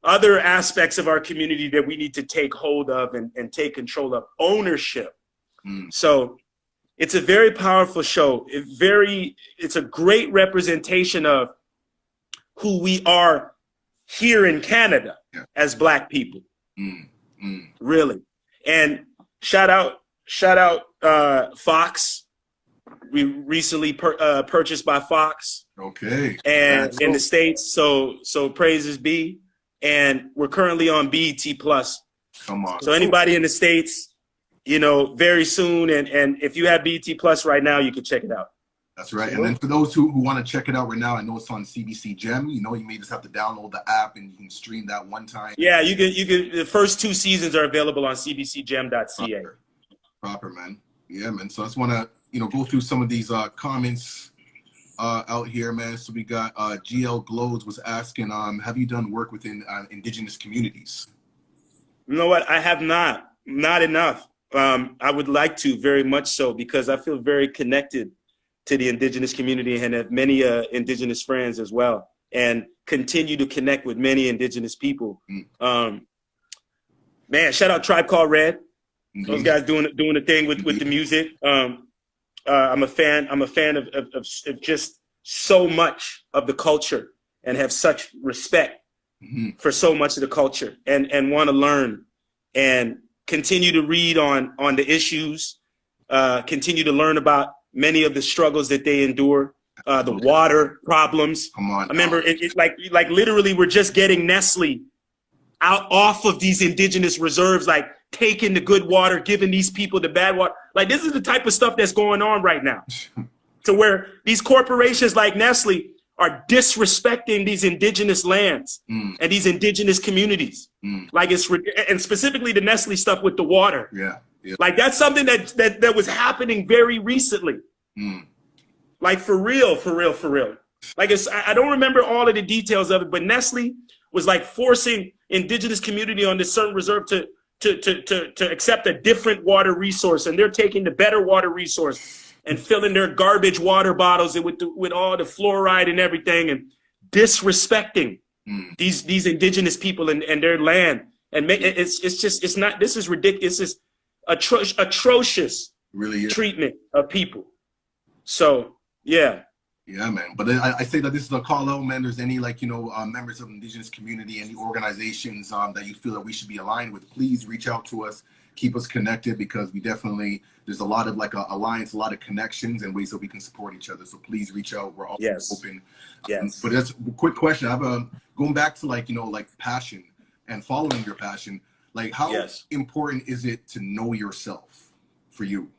other aspects of our community that we need to take hold of and take control of. Ownership. So it's a very powerful show. It's a great representation of who we are here in Canada as Black people. Really. And shout out Fox. We recently purchased by Fox. Okay. And in the States, so praises be. And we're currently on BET Plus. Come on. So anybody in the States, very soon, and if you have BET Plus right now, you can check it out. That's right. And then for those who want to check it out right now, I know it's on CBC Gem. You may just have to download the app and you can stream that one time. Yeah, you can. The first 2 seasons are available on cbcgem.ca. Proper, man. Yeah, man. So I just want to, go through some of these comments out here, man. So we got GL Glows was asking, have you done work within Indigenous communities? You know what? I have not enough. I would like to, very much so, because I feel very connected to the Indigenous community and have many Indigenous friends as well, and continue to connect with many Indigenous people. Man, shout out Tribe Called Red. Those guys doing the thing with the music. I'm a fan of just so much of the culture, and have such respect for so much of the culture, and want to learn and continue to read on the issues, continue to learn about many of the struggles that they endure, the water problems. Come on. I remember it's like literally we're just getting Nestle out off of these Indigenous reserves, like taking the good water, giving these people the bad water. Like, this is the type of stuff that's going on right now. To where these corporations like Nestle are disrespecting these Indigenous lands and these Indigenous communities. Like, and specifically the Nestle stuff with the water. Yeah. Like, that's something that was happening very recently. Like, for real. Like, I don't remember all of the details of it, but Nestle was like forcing Indigenous community on this certain reserve to accept a different water resource, and they're taking the better water resource and filling their garbage water bottles with all the fluoride and everything, and disrespecting these Indigenous people and their land. And it's not. This is ridiculous. This is atrocious really treatment of people. So yeah, man. But I say that this is a call out, man. There's any members of the Indigenous community, any organizations that you feel that we should be aligned with, please reach out to us, keep us connected, because we definitely, there's a lot of alliance, a lot of connections and ways that we can support each other. So please reach out. We're all open. Yes. But that's a quick question. I have going back to passion and following your passion. Like, how important is it to know yourself for you?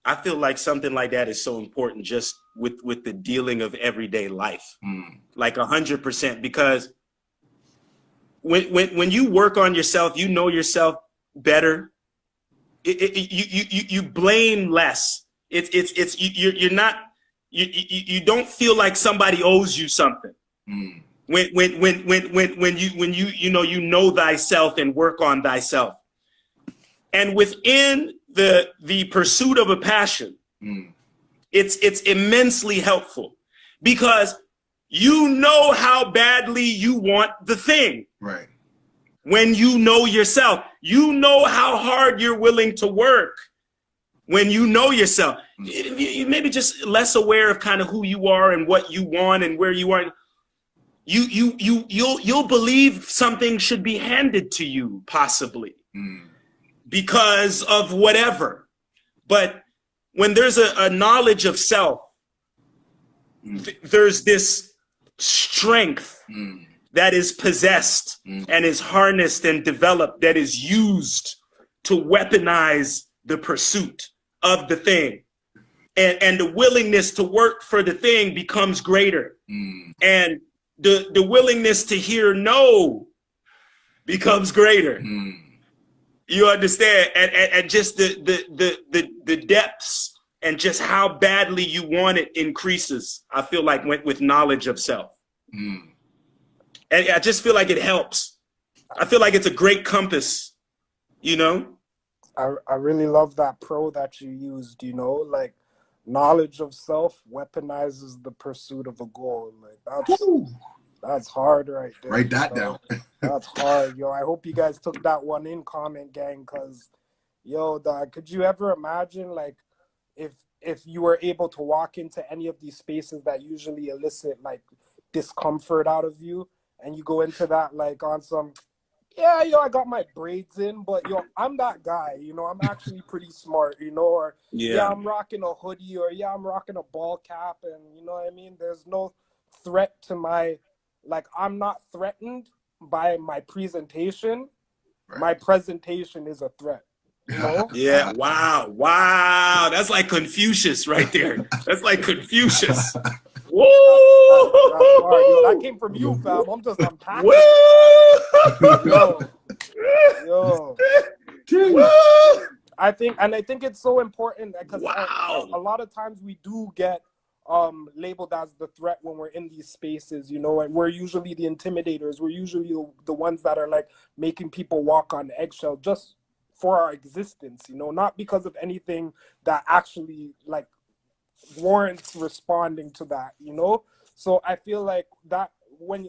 I feel like something like that is so important just with the dealing of everyday life, like 100%, because when you work on yourself, you know yourself better. You blame less. You're not, you don't feel like somebody owes you something. When you know thyself and work on thyself. And within the pursuit of a passion, it's immensely helpful, because you know how badly you want the thing. Right. When you know yourself, you know how hard you're willing to work. When you know yourself, you maybe just less aware of kind of who you are and what you want and where you are. You'll believe something should be handed to you, possibly. Because of whatever. But when there's a knowledge of self, there's this strength that is possessed and is harnessed and developed, that is used to weaponize the pursuit of the thing. And the willingness to work for the thing becomes greater. And the willingness to hear no becomes greater. You understand? And just the depths and just how badly you want it increases, I feel like, with knowledge of self. And I just feel like it helps. I feel like it's a great compass, you know? I really love that pro that you used, you know, like knowledge of self weaponizes the pursuit of a goal. Like that's hard right there. Write that down. That's hard, yo. I hope you guys took that one in, comment gang, because, yo, dog, could you ever imagine, like, if you were able to walk into any of these spaces that usually elicit, like, discomfort out of you, and you go into that, like, on some, yeah, yo, I got my braids in, but, yo, I'm that guy, you know, I'm actually pretty smart, you know, or, yeah, I'm rocking a hoodie, or, yeah, I'm rocking a ball cap, and, you know what I mean? There's no threat to my, like, I'm not threatened by my presentation. Right. My presentation is a threat. You know? Yeah. Wow. That's like Confucius right there. That's like Confucius. Woo! That's hard, yo. That came from you, fam. I'm packing. Yo. I think it's so important because a lot of times we do get labeled as the threat when we're in these spaces, you know, and we're usually the intimidators. We're usually the ones that are like making people walk on eggshell just for our existence, you know, not because of anything that actually like warrants responding to that, you know. So I feel like that when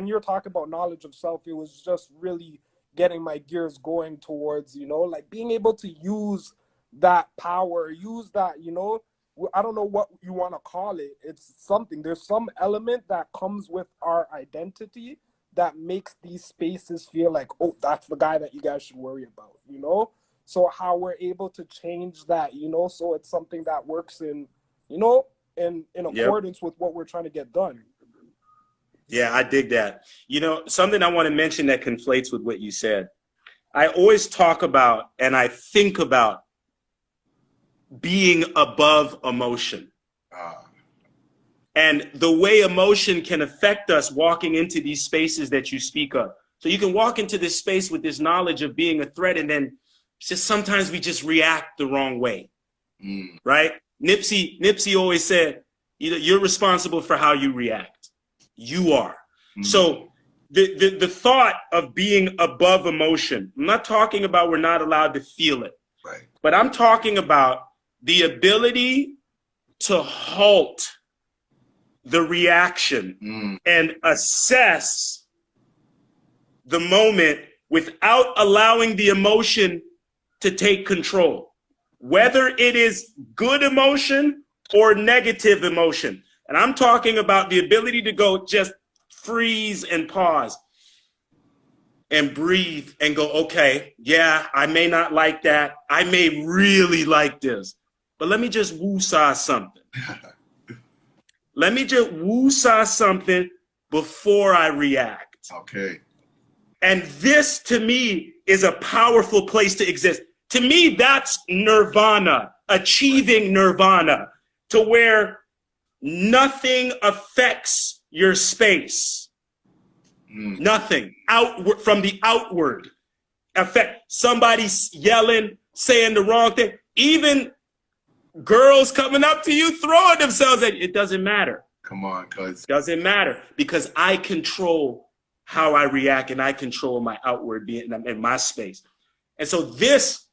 you're talking about knowledge of self, it was just really getting my gears going towards, you know, like being able to use that power, use that, you know, I don't know what you want to call it. It's something. There's some element that comes with our identity that makes these spaces feel like, oh, that's the guy that you guys should worry about, you know? So how we're able to change that, you know, so it's something that works in, you know, in accordance with what we're trying to get done. Yeah, I dig that. You know, something I want to mention that conflates with what you said. I always talk about and I think about being above emotion. And the way emotion can affect us walking into these spaces that you speak of. So you can walk into this space with this knowledge of being a threat, and then just sometimes we just react the wrong way, right? Nipsey always said, you're responsible for how you react. You are. So the thought of being above emotion, I'm not talking about we're not allowed to feel it, right? But I'm talking about the ability to halt the reaction and assess the moment without allowing the emotion to take control, whether it is good emotion or negative emotion. And I'm talking about the ability to go just freeze and pause and breathe and go, okay, yeah, I may not like that. I may really like this. But let me just woo-saw something. Let me just woo-saw something before I react. Okay. And this, to me, is a powerful place to exist. To me, that's nirvana. achieving nirvana, to where nothing affects your space. Nothing outward, from the outward effect. Somebody's yelling, saying the wrong thing. Even girls coming up to you, throwing themselves at you. It doesn't matter. Come on, cuz. Doesn't matter, because I control how I react, and I control my outward being in my space. And so this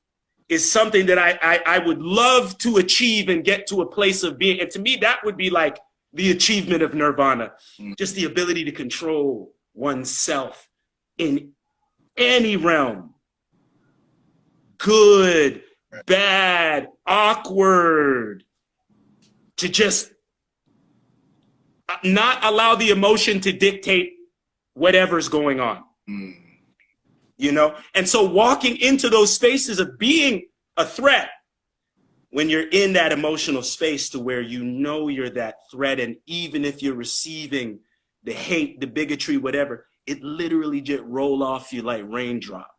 is something that I would love to achieve and get to a place of being. And to me, that would be like the achievement of nirvana. Just the ability to control oneself in any realm. Good, bad, awkward. To just not allow the emotion to dictate whatever's going on. You know? And so walking into those spaces of being a threat, when you're in that emotional space to where you know you're that threat, and even if you're receiving the hate, the bigotry, whatever, it literally just roll off you like raindrop.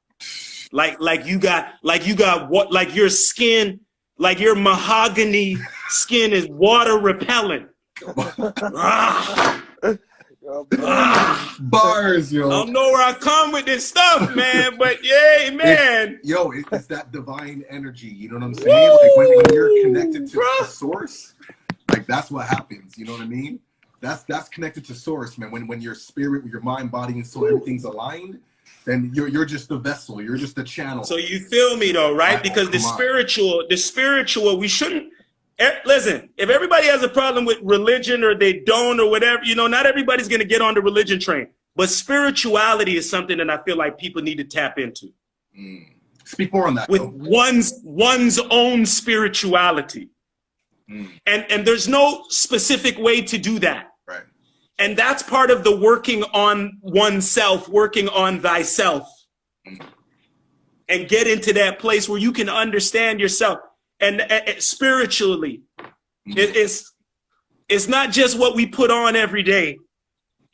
Like you got what, like your skin, like your mahogany skin is water repellent. Bars, yo. I don't know where I come with this stuff, man, but yeah, man. It's that divine energy, you know what I'm saying? Like when you're connected to the source, like that's what happens, you know what I mean? That's connected to source, man. When your spirit, your mind, body, and soul, everything's aligned, then you're just the vessel, you're just the channel. So you feel me though, right? Because the spiritual, we shouldn't. Listen, if everybody has a problem with religion or they don't or whatever, you know, not everybody's going to get on the religion train. But spirituality is something that I feel like people need to tap into. Speak more on that. With one's own spirituality. And there's no specific way to do that. Right. And that's part of the working on oneself, working on thyself. And get into that place where you can understand yourself. And spiritually, it's not just what we put on every day,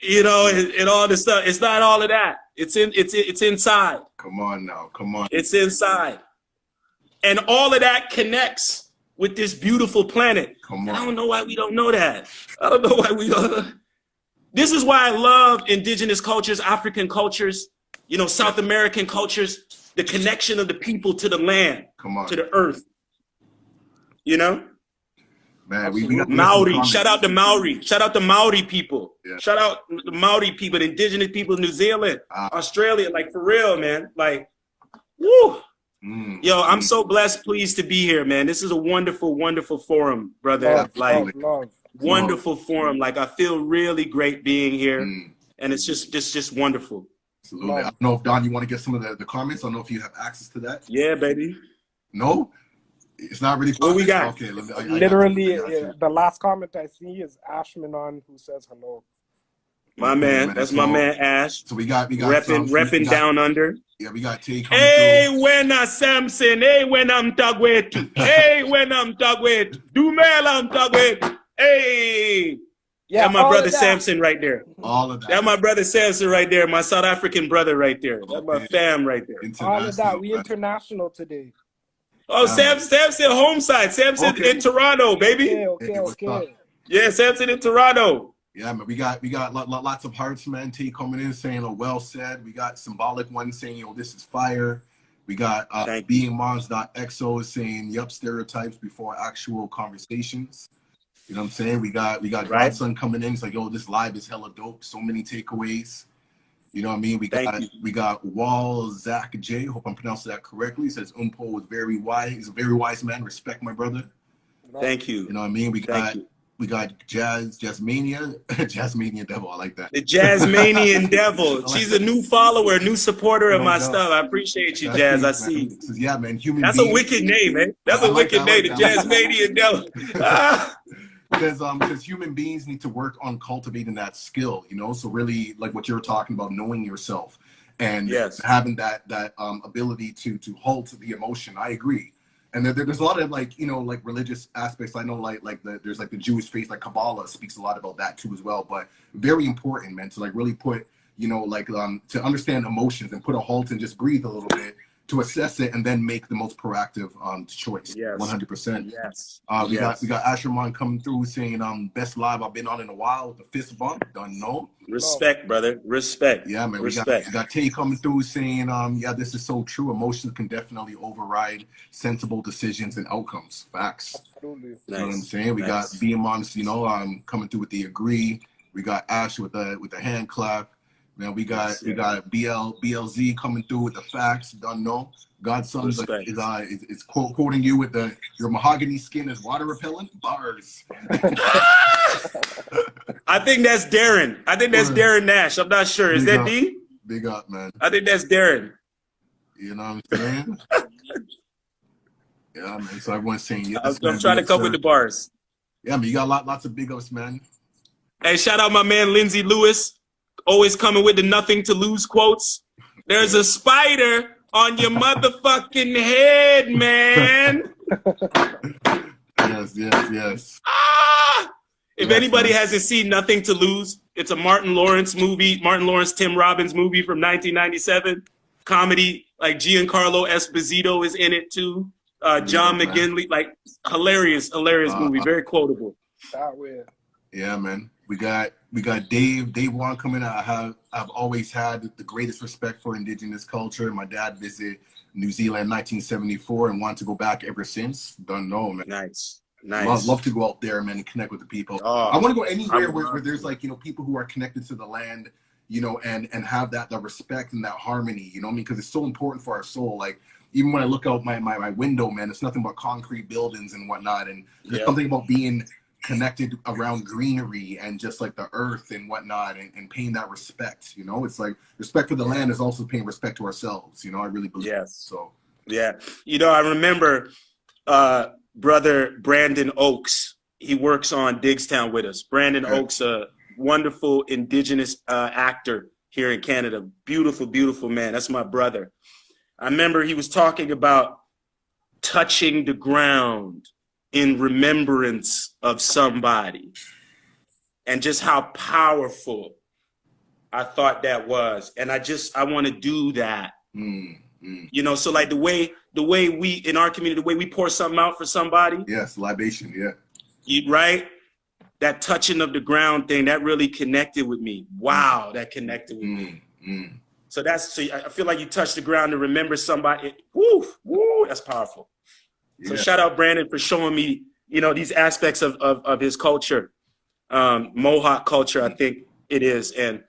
you know, and all this stuff. It's not all of that. It's inside. Come on now, come on. It's inside, and all of that connects with this beautiful planet. Come on. I don't know why we don't know that. I don't know why we don't. This is why I love indigenous cultures, African cultures, you know, South American cultures. The connection of the people to the land, to the earth. You know, man, we got Maori. Shout out to Maori. Shout out to Maori people. Yeah. Shout out the Maori people, the indigenous people of New Zealand, Australia. Like for real, man. Like, woo. Yo, I'm so blessed, pleased to be here, man. This is a wonderful, wonderful forum, brother. Wonderful forum. Like I feel really great being here, and it's just wonderful. Absolutely. I don't know if Don, you want to get some of the comments. I don't know if you have access to that. Yeah, baby. No. It's not really. What we got? Okay, literally, the last comment I see is Ashmanon, who says hello. My man, that's my man Ash. So we got repping down under. Yeah, we got Tay. Hey, when I Samson. Hey, when I'm Tagwet. Hey, when I'm Tagwet. Dumel I'm Tagwet. Hey. Yeah, that's my brother Samson right there. All of that. That's my brother Samson right there. My South African brother right there. That's my fam right there. All of that. We international today. Oh, Samson home side. Samson in Toronto, baby. Okay. Yeah, Samson in Toronto. Yeah, man. We got lots of hearts, man. T coming in saying, "Oh, well said." We got symbolic one saying, "Yo, this is fire." We got beingmons.xo saying, "Yup, stereotypes before actual conversations." You know what I'm saying? We got Donaldson coming in. He's like, "Yo, this live is hella dope. So many takeaways." You know what I mean? We got Wall Zach J. Hope I'm pronouncing that correctly. He says Mpho was very wise. He's a very wise man. Respect, my brother. Thank you. You know what I mean? We got Jazzmanian Devil. I like that. The Jazzmanian Devil. She's a new follower, new supporter of my stuff. I appreciate you, Jazz. I see. Yeah, man. That's a wicked name, man. That's a wicked name. The Jazzmanian Devil. Because human beings need to work on cultivating that skill, you know. So really, like what you're talking about, knowing yourself and having that ability to halt the emotion. I agree. And there's a lot of like, you know, like religious aspects. I know there's like the Jewish faith, like Kabbalah speaks a lot about that too as well. But very important, man, to like really put, you know, like to understand emotions and put a halt and just breathe a little bit. to assess it and then make the most proactive choice. Yes. 100%. Yes. We got Asherman coming through saying best live I've been on in a while with the fist bump. Don't know. Respect, brother. Respect. Yeah, man. Respect. We got Tay coming through saying yeah, this is so true. Emotions can definitely override sensible decisions and outcomes. Facts. Absolutely. You know what I'm saying? We got BMons, you know, coming through with the agree. We got Ash with the hand clap. Man, we got BLZ coming through with the facts. Don't know. Godson is quoting you with your mahogany skin is water repellent bars. I think that's Darren. I think that's Darren Nash. I'm not sure. Is that D? Big up, man. I think that's Darren. You know what I'm saying? Yeah, man. So everyone's saying yes. I'm trying to come with the bars. Yeah, man. You got lots of big ups, man. Hey, shout out my man Lindsay Lewis. Always coming with the nothing to lose quotes. There's a spider on your motherfucking head, man. Yes. If anybody hasn't seen Nothing to Lose, it's a Martin Lawrence, Tim Robbins movie from 1997. Comedy, like Giancarlo Esposito is in it too. John McGinley, like hilarious movie, very quotable. Yeah, man. We got Dave Wan coming out. I've always had the greatest respect for Indigenous culture. My dad visited New Zealand in 1974 and wanted to go back ever since. Don't know, man. Nice. Love to go out there, man, and connect with the people. I want to go anywhere where there's like, you know, people who are connected to the land, you know, and have that respect and that harmony, you know what I mean? Because it's so important for our soul. Like, even when I look out my window, man, it's nothing but concrete buildings and whatnot. And there's something about being connected around greenery and just like the earth and whatnot and paying that respect, you know? It's like respect for the land is also paying respect to ourselves, you know? I really believe that. So yeah. You know, I remember brother Brandon Oakes, he works on Digstown with us. Brandon Oakes, a wonderful Indigenous actor here in Canada. Beautiful man. That's my brother. I remember he was talking about touching the ground in remembrance of somebody and just how powerful I thought that was. And I want to do that. You know, so like the way we in our community, the way we pour something out for somebody. Yes, libation, right? That touching of the ground thing, that really connected with me. Wow, that connected with me. So I feel like you touch the ground to remember somebody. Woo, that's powerful. So shout out Brandon for showing me, you know, these aspects of his culture, Mohawk culture, I think it is. And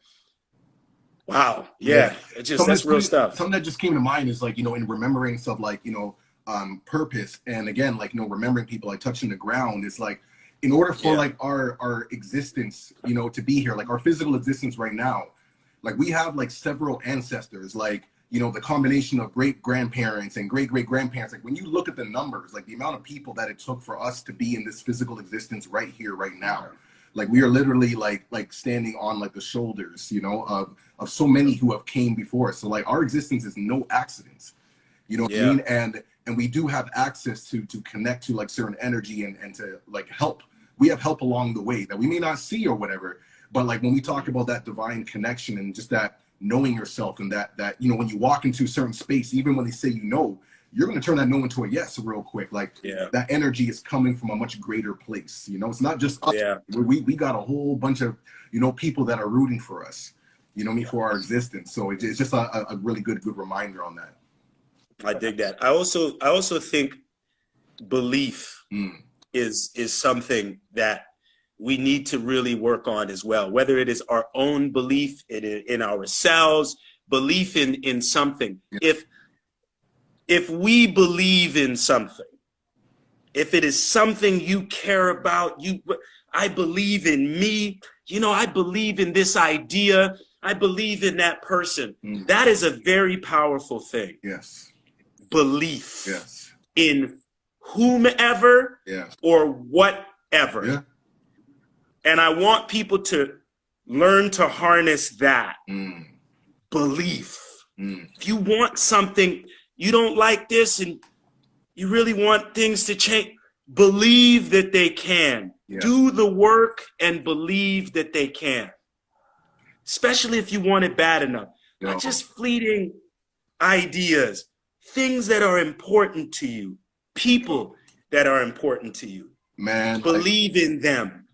wow, it's just, that's real stuff. Something that just came to mind is like, you know, in remembrance of like, you know, purpose. And again, like, you know, remembering people, like touching the ground, it's like, in order for like our existence, you know, to be here, like our physical existence right now, like we have like several ancestors, like, you know, the combination of great grandparents and great grandparents. Like when you look at the numbers, like the amount of people that it took for us to be in this physical existence right here, right now, like we are literally like standing on like the shoulders, you know, of so many who have came before us. So like our existence is no accident, you know what I mean? And we do have access to connect to like certain energy and to like help. We have help along the way that we may not see or whatever, but like when we talk about that divine connection and just that knowing yourself and that you know, when you walk into a certain space, even when they say you know, you're going to turn that no into a yes real quick. Like that energy is coming from a much greater place. You know, it's not just us. We got a whole bunch of, you know, people that are rooting for us, you know, for our existence. So it's just a really good reminder on that. I dig that. I also think belief is something that we need to really work on as well, whether it is our own belief in ourselves, belief in something. If we believe in something, if it is something you care about, I believe in me, you know, I believe in this idea, I believe in that person. That is a very powerful thing. Belief in whomever or whatever. And I want people to learn to harness that belief. If you want something, you don't like this and you really want things to change, believe that they can. Do the work and believe that they can. Especially if you want it bad enough. Not just fleeting ideas, things that are important to you, people that are important to you. Man, believe in them.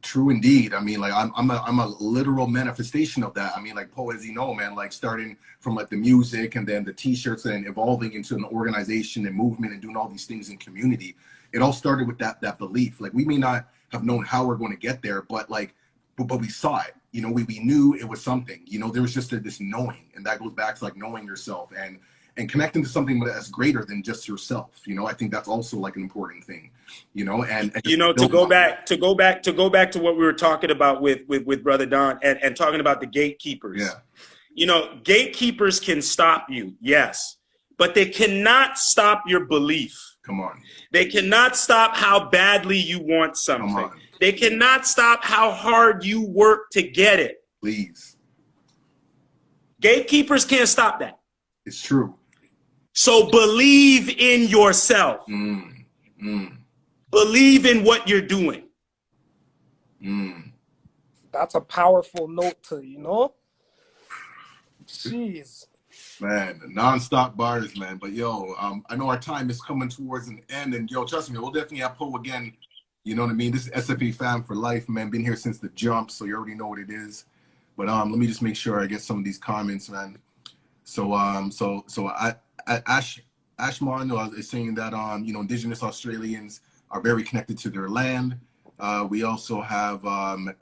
True indeed. I mean, like I'm a literal manifestation of that. I mean, like Mpho, as you know, man, like starting from like the music and then the t-shirts and evolving into an organization and movement and doing all these things in community. It all started with that belief. Like we may not have known how we're going to get there, but but we saw it. You know, we knew it was something. You know, there was just this knowing, and that goes back to like knowing yourself and connecting to something that's greater than just yourself. You know, I think that's also like an important thing. You know, and you know, to go back to what we were talking about with Brother Don and talking about the gatekeepers. Yeah. You know, gatekeepers can stop you, yes, but they cannot stop your belief. Come on. They cannot stop how badly you want something. Come on. They cannot stop how hard you work to get it. Please. Gatekeepers can't stop that. It's true. So believe in yourself. Believe in what you're doing. That's a powerful note to, you know? Jeez. Man, non-stop bars, man. But yo, I know our time is coming towards an end, and yo, trust me, we'll definitely have Mpho again. You know what I mean? This is SFA fam for life, man. Been here since the jump, so you already know what it is. But let me just make sure I get some of these comments, man. So Ashmon is saying that you know, Indigenous Australians are very connected to their land. We also have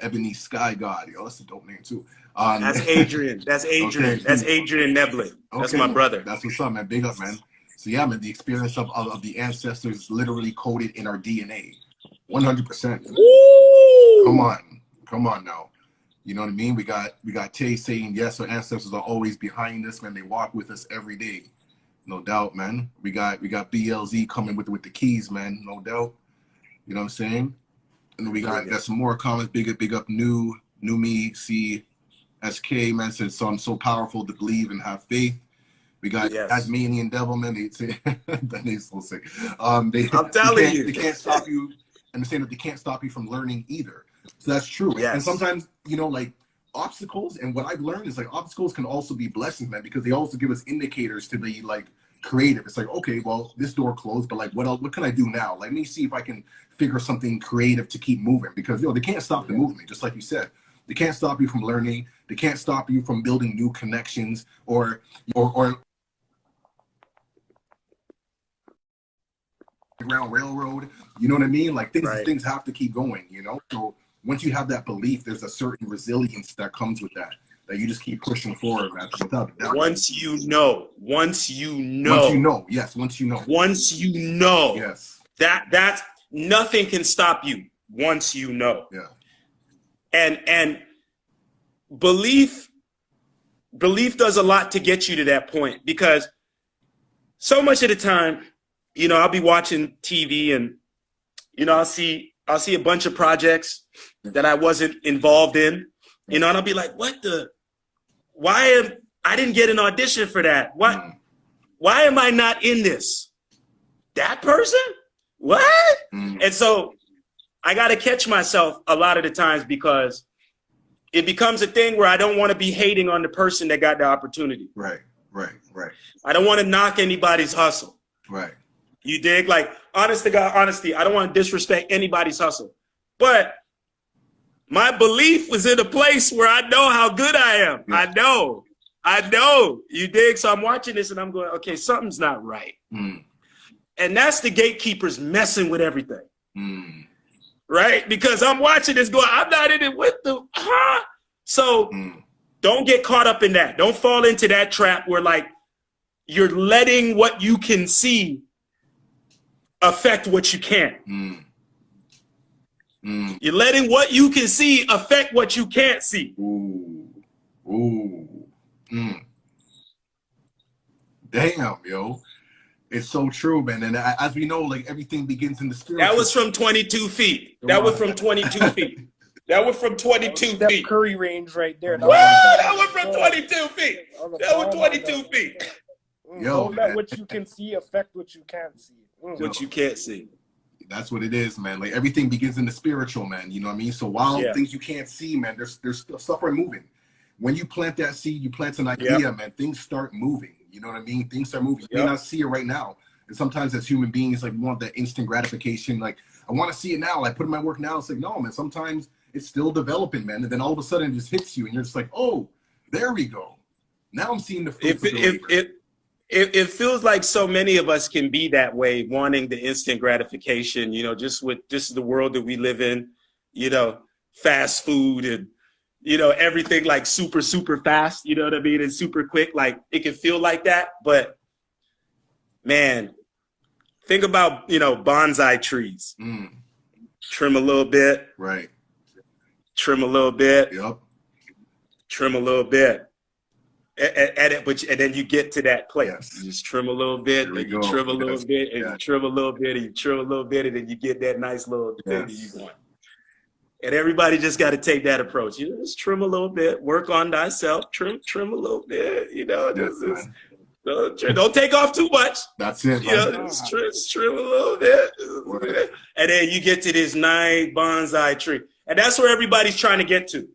Ebony Sky God. Yo, that's a dope name too. That's Adrian. That's Adrian. Okay. That's Adrian Neblin. That's my brother. That's what's up, man. Big up, man. So yeah, man, the experience of the ancestors is literally coded in our DNA. 100%. Come on now. You know what I mean? We got Tay saying yes, our ancestors are always behind us, man. They walk with us every day. No doubt, man. We got BLZ coming with the keys, man. No doubt. You know what I'm saying? And then we got some more comments. Big up new me, see SK, man, says so I'm so powerful to believe and have faith. We got Tasmanian Devil, man. They say that name's so sick. I'm telling you, they can't stop you, and they're saying that they can't stop you from learning either. So that's true. Yes. And sometimes, you know, like obstacles, and what I've learned is like obstacles can also be blessings, man, because they also give us indicators to be like creative. It's like, okay, well, this door closed, but like what else, what can I do now? Like, let me see if I can figure something creative to keep moving, because they can't stop the movement, just like you said. They can't stop you from learning. They can't stop you from building new connections or Ground Railroad. You know what I mean? Like things have to keep going, you know? So once you have that belief, there's a certain resilience that comes with that you just keep pushing forward, man. Once you know. Yes, once you know. Yes. That's nothing can stop you once you know. Yeah. And belief does a lot to get you to that point, because so much of the time, you know, I'll be watching TV and, you know, I'll see a bunch of projects that I wasn't involved in, you know, and I'll be like, I didn't get an audition for that. Why am I not in this? That person? What? And so I got to catch myself a lot of the times, because it becomes a thing where I don't want to be hating on the person that got the opportunity. Right. I don't want to knock anybody's hustle. Right. You dig? Like, honest to God, honesty, I don't want to disrespect anybody's hustle. But my belief was in a place where I know how good I am. Yeah. I know. You dig? So I'm watching this and I'm going, okay, something's not right. And that's the gatekeepers messing with everything. Right? Because I'm watching this going, I'm not in it with them. So don't get caught up in that. Don't fall into that trap where like you're letting what you can see affect what you can't. You're letting what you can see affect what you can't see. Damn, yo. It's so true, man. And as we know, like everything begins in the spirit. That was from 22 feet. That was from 22 feet. That was from 22 Steph feet. Curry range right there. That was from 22 feet. That was 22 feet. Yo, don't let what you can see affect what you can't see. What you can't see. That's what it is, man. Like everything begins in the spiritual, man. You know what I mean? So while things you can't see, man, there's stuff are moving. when you plant that seed, you plant an idea, man, things start moving. You know what I mean? Things start moving. You may not see it right now. And sometimes as human beings, like, we want that instant gratification. Like, I want to see it now. I put in my work now. It's like, no, man, sometimes it's still developing, man. And then all of a sudden it just hits you and you're just like, oh, there we go. Now I'm seeing the fruits of the labor. It feels like so many of us can be that way, wanting the instant gratification, you know, just the world that we live in, you know, fast food and, you know, everything like super, super fast, you know what I mean? And super quick, like it can feel like that. But man, think about, you know, bonsai trees. Trim a little bit. Right. Trim a little bit. Yep. Trim a little bit. And then you get to that place. Yes. You just trim a little bit, and you trim a little bit, and you trim a little bit, and you trim a little bit, and then you get that nice little thing that you want. And everybody just got to take that approach. You know, just trim a little bit, work on thyself, trim a little bit, you know, don't take off too much. That's it. You know, just trim a little bit. And then you get to this nice bonsai tree. And that's where everybody's trying to get to.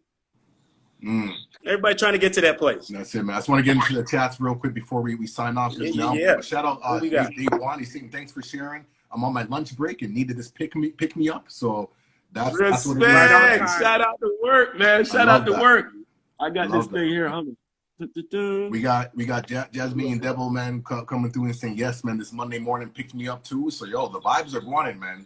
Everybody trying to get to that place. That's it, man. I just want to get into the chats real quick before we sign off just now. Shout out Dave Juan. He's saying thanks for sharing. I'm on my lunch break and needed this pick me up. So that's what it is. Shout out to work, man. Shout out to work. I got this thing here. We got Jasmine and Devil, man, coming through and saying, yes, man, this Monday morning picked me up too. So, yo, the vibes are going, man.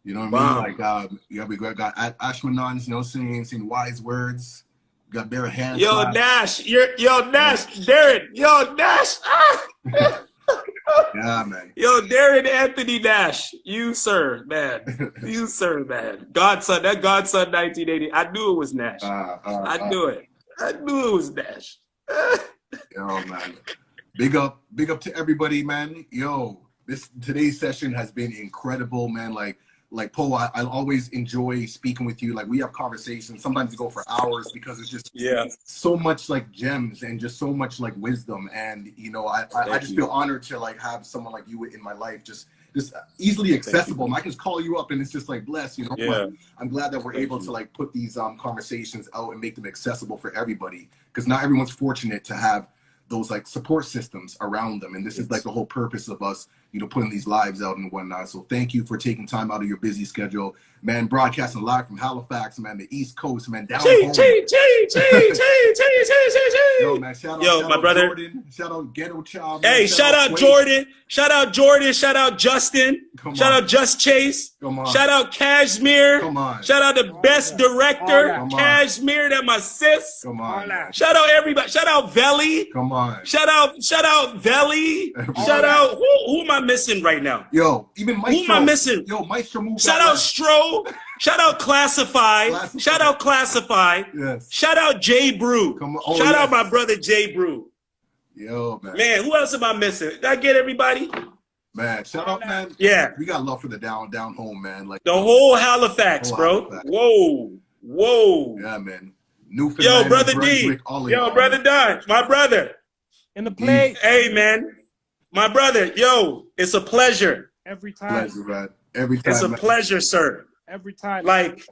You know what I mean? Like, we got Ashmanons, you know, saying wise words. Got bare hands. Yo, Nash, Nash, Darren, Nash. Yeah, man. Yo, Darren Anthony Nash, you sir, man, Godson, that Godson 1980. I knew it was Nash. I knew it was Nash. Yo, man. Big up to everybody, man. Yo, today's session has been incredible, man. Like Mpho, I always enjoy speaking with you. Like, we have conversations. Sometimes we go for hours because it's just so much like gems and just so much like wisdom. And, you know, I just feel honored to like have someone like you in my life, just easily accessible. And I can just call you up and it's just like, bless, you know. But I'm glad that we're able to like put these conversations out and make them accessible for everybody, because not everyone's fortunate to have those like support systems around them. And this is like the whole purpose of us, you know, putting these lives out and whatnot. So thank you for taking time out of your busy schedule, man. Broadcasting live from Halifax, man, the East Coast, man. Down home. Yo, man, shout out my brother Jordan. Shout out Ghetto Child. Man. Hey, shout out Jordan. Shout out Jordan. Shout out Justin. Shout out Just Chase. Shout out Cashmere. Shout out the best director, Cashmere. That my sis. Shout out everybody. Shout out Veli. Shout out Veli. Shout out who am I missing right now? Yo, even Maestro. Who am I missing? Yo, Maestro moved. Shout out Stro. Shout out Classified. Shout out Classified. Yes. Shout out J Brew. Shout out my brother J Brew. Yo, man. Man, who else am I missing? Did I get everybody? Man, shout out, man. Yeah. We got love for the down home, man. Like the whole Halifax, bro. Halifax. Whoa. Yeah, man. Newfoundland, yo, brother D. Yo, brother Don. My brother. In the place. Hey, man. My brother. Yo, it's a pleasure. Every time. Pleasure, man. Every time. It's a pleasure, sir. Every time. Like,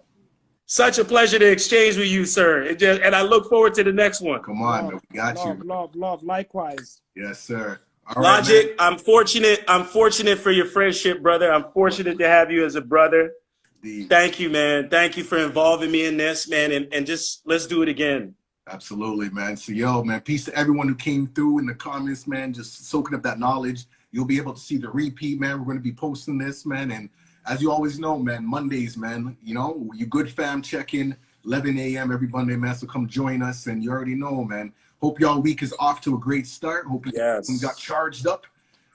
such a pleasure to exchange with you, sir. And I look forward to the next one. Come on, man. We got you. Love. Likewise. Yes, sir. All Logik, right, I'm fortunate for your friendship, brother. I'm fortunate to have you as a brother. Thank you, man. Thank you for involving me in this, man. And just let's do it again. Absolutely, man. So, yo, man, peace to everyone who came through in the comments, man, just soaking up that knowledge. You'll be able to see the repeat, man. We're going to be posting this, man. And as you always know, man, Mondays, man, you know, you good fam check in, 11 a.m. every Monday, man. So come join us. And you already know, man. Hope y'all week is off to a great start. Hope you got charged up.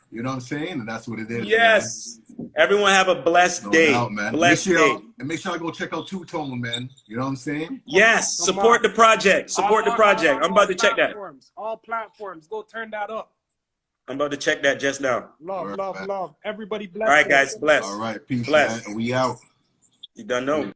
You know what I'm saying? And that's what it is. Yes. Man. Everyone have a blessed day. Doubt, man. Blessed day. And make sure I go check out Two Tone, man. You know what I'm saying? Yes. Support the project. Support the project. I'm about to check that. All platforms. Go turn that up. I'm about to check that just now. Love. Everybody bless. All right, guys. Bless. All right. Peace, bless. Man. And we out. You done know.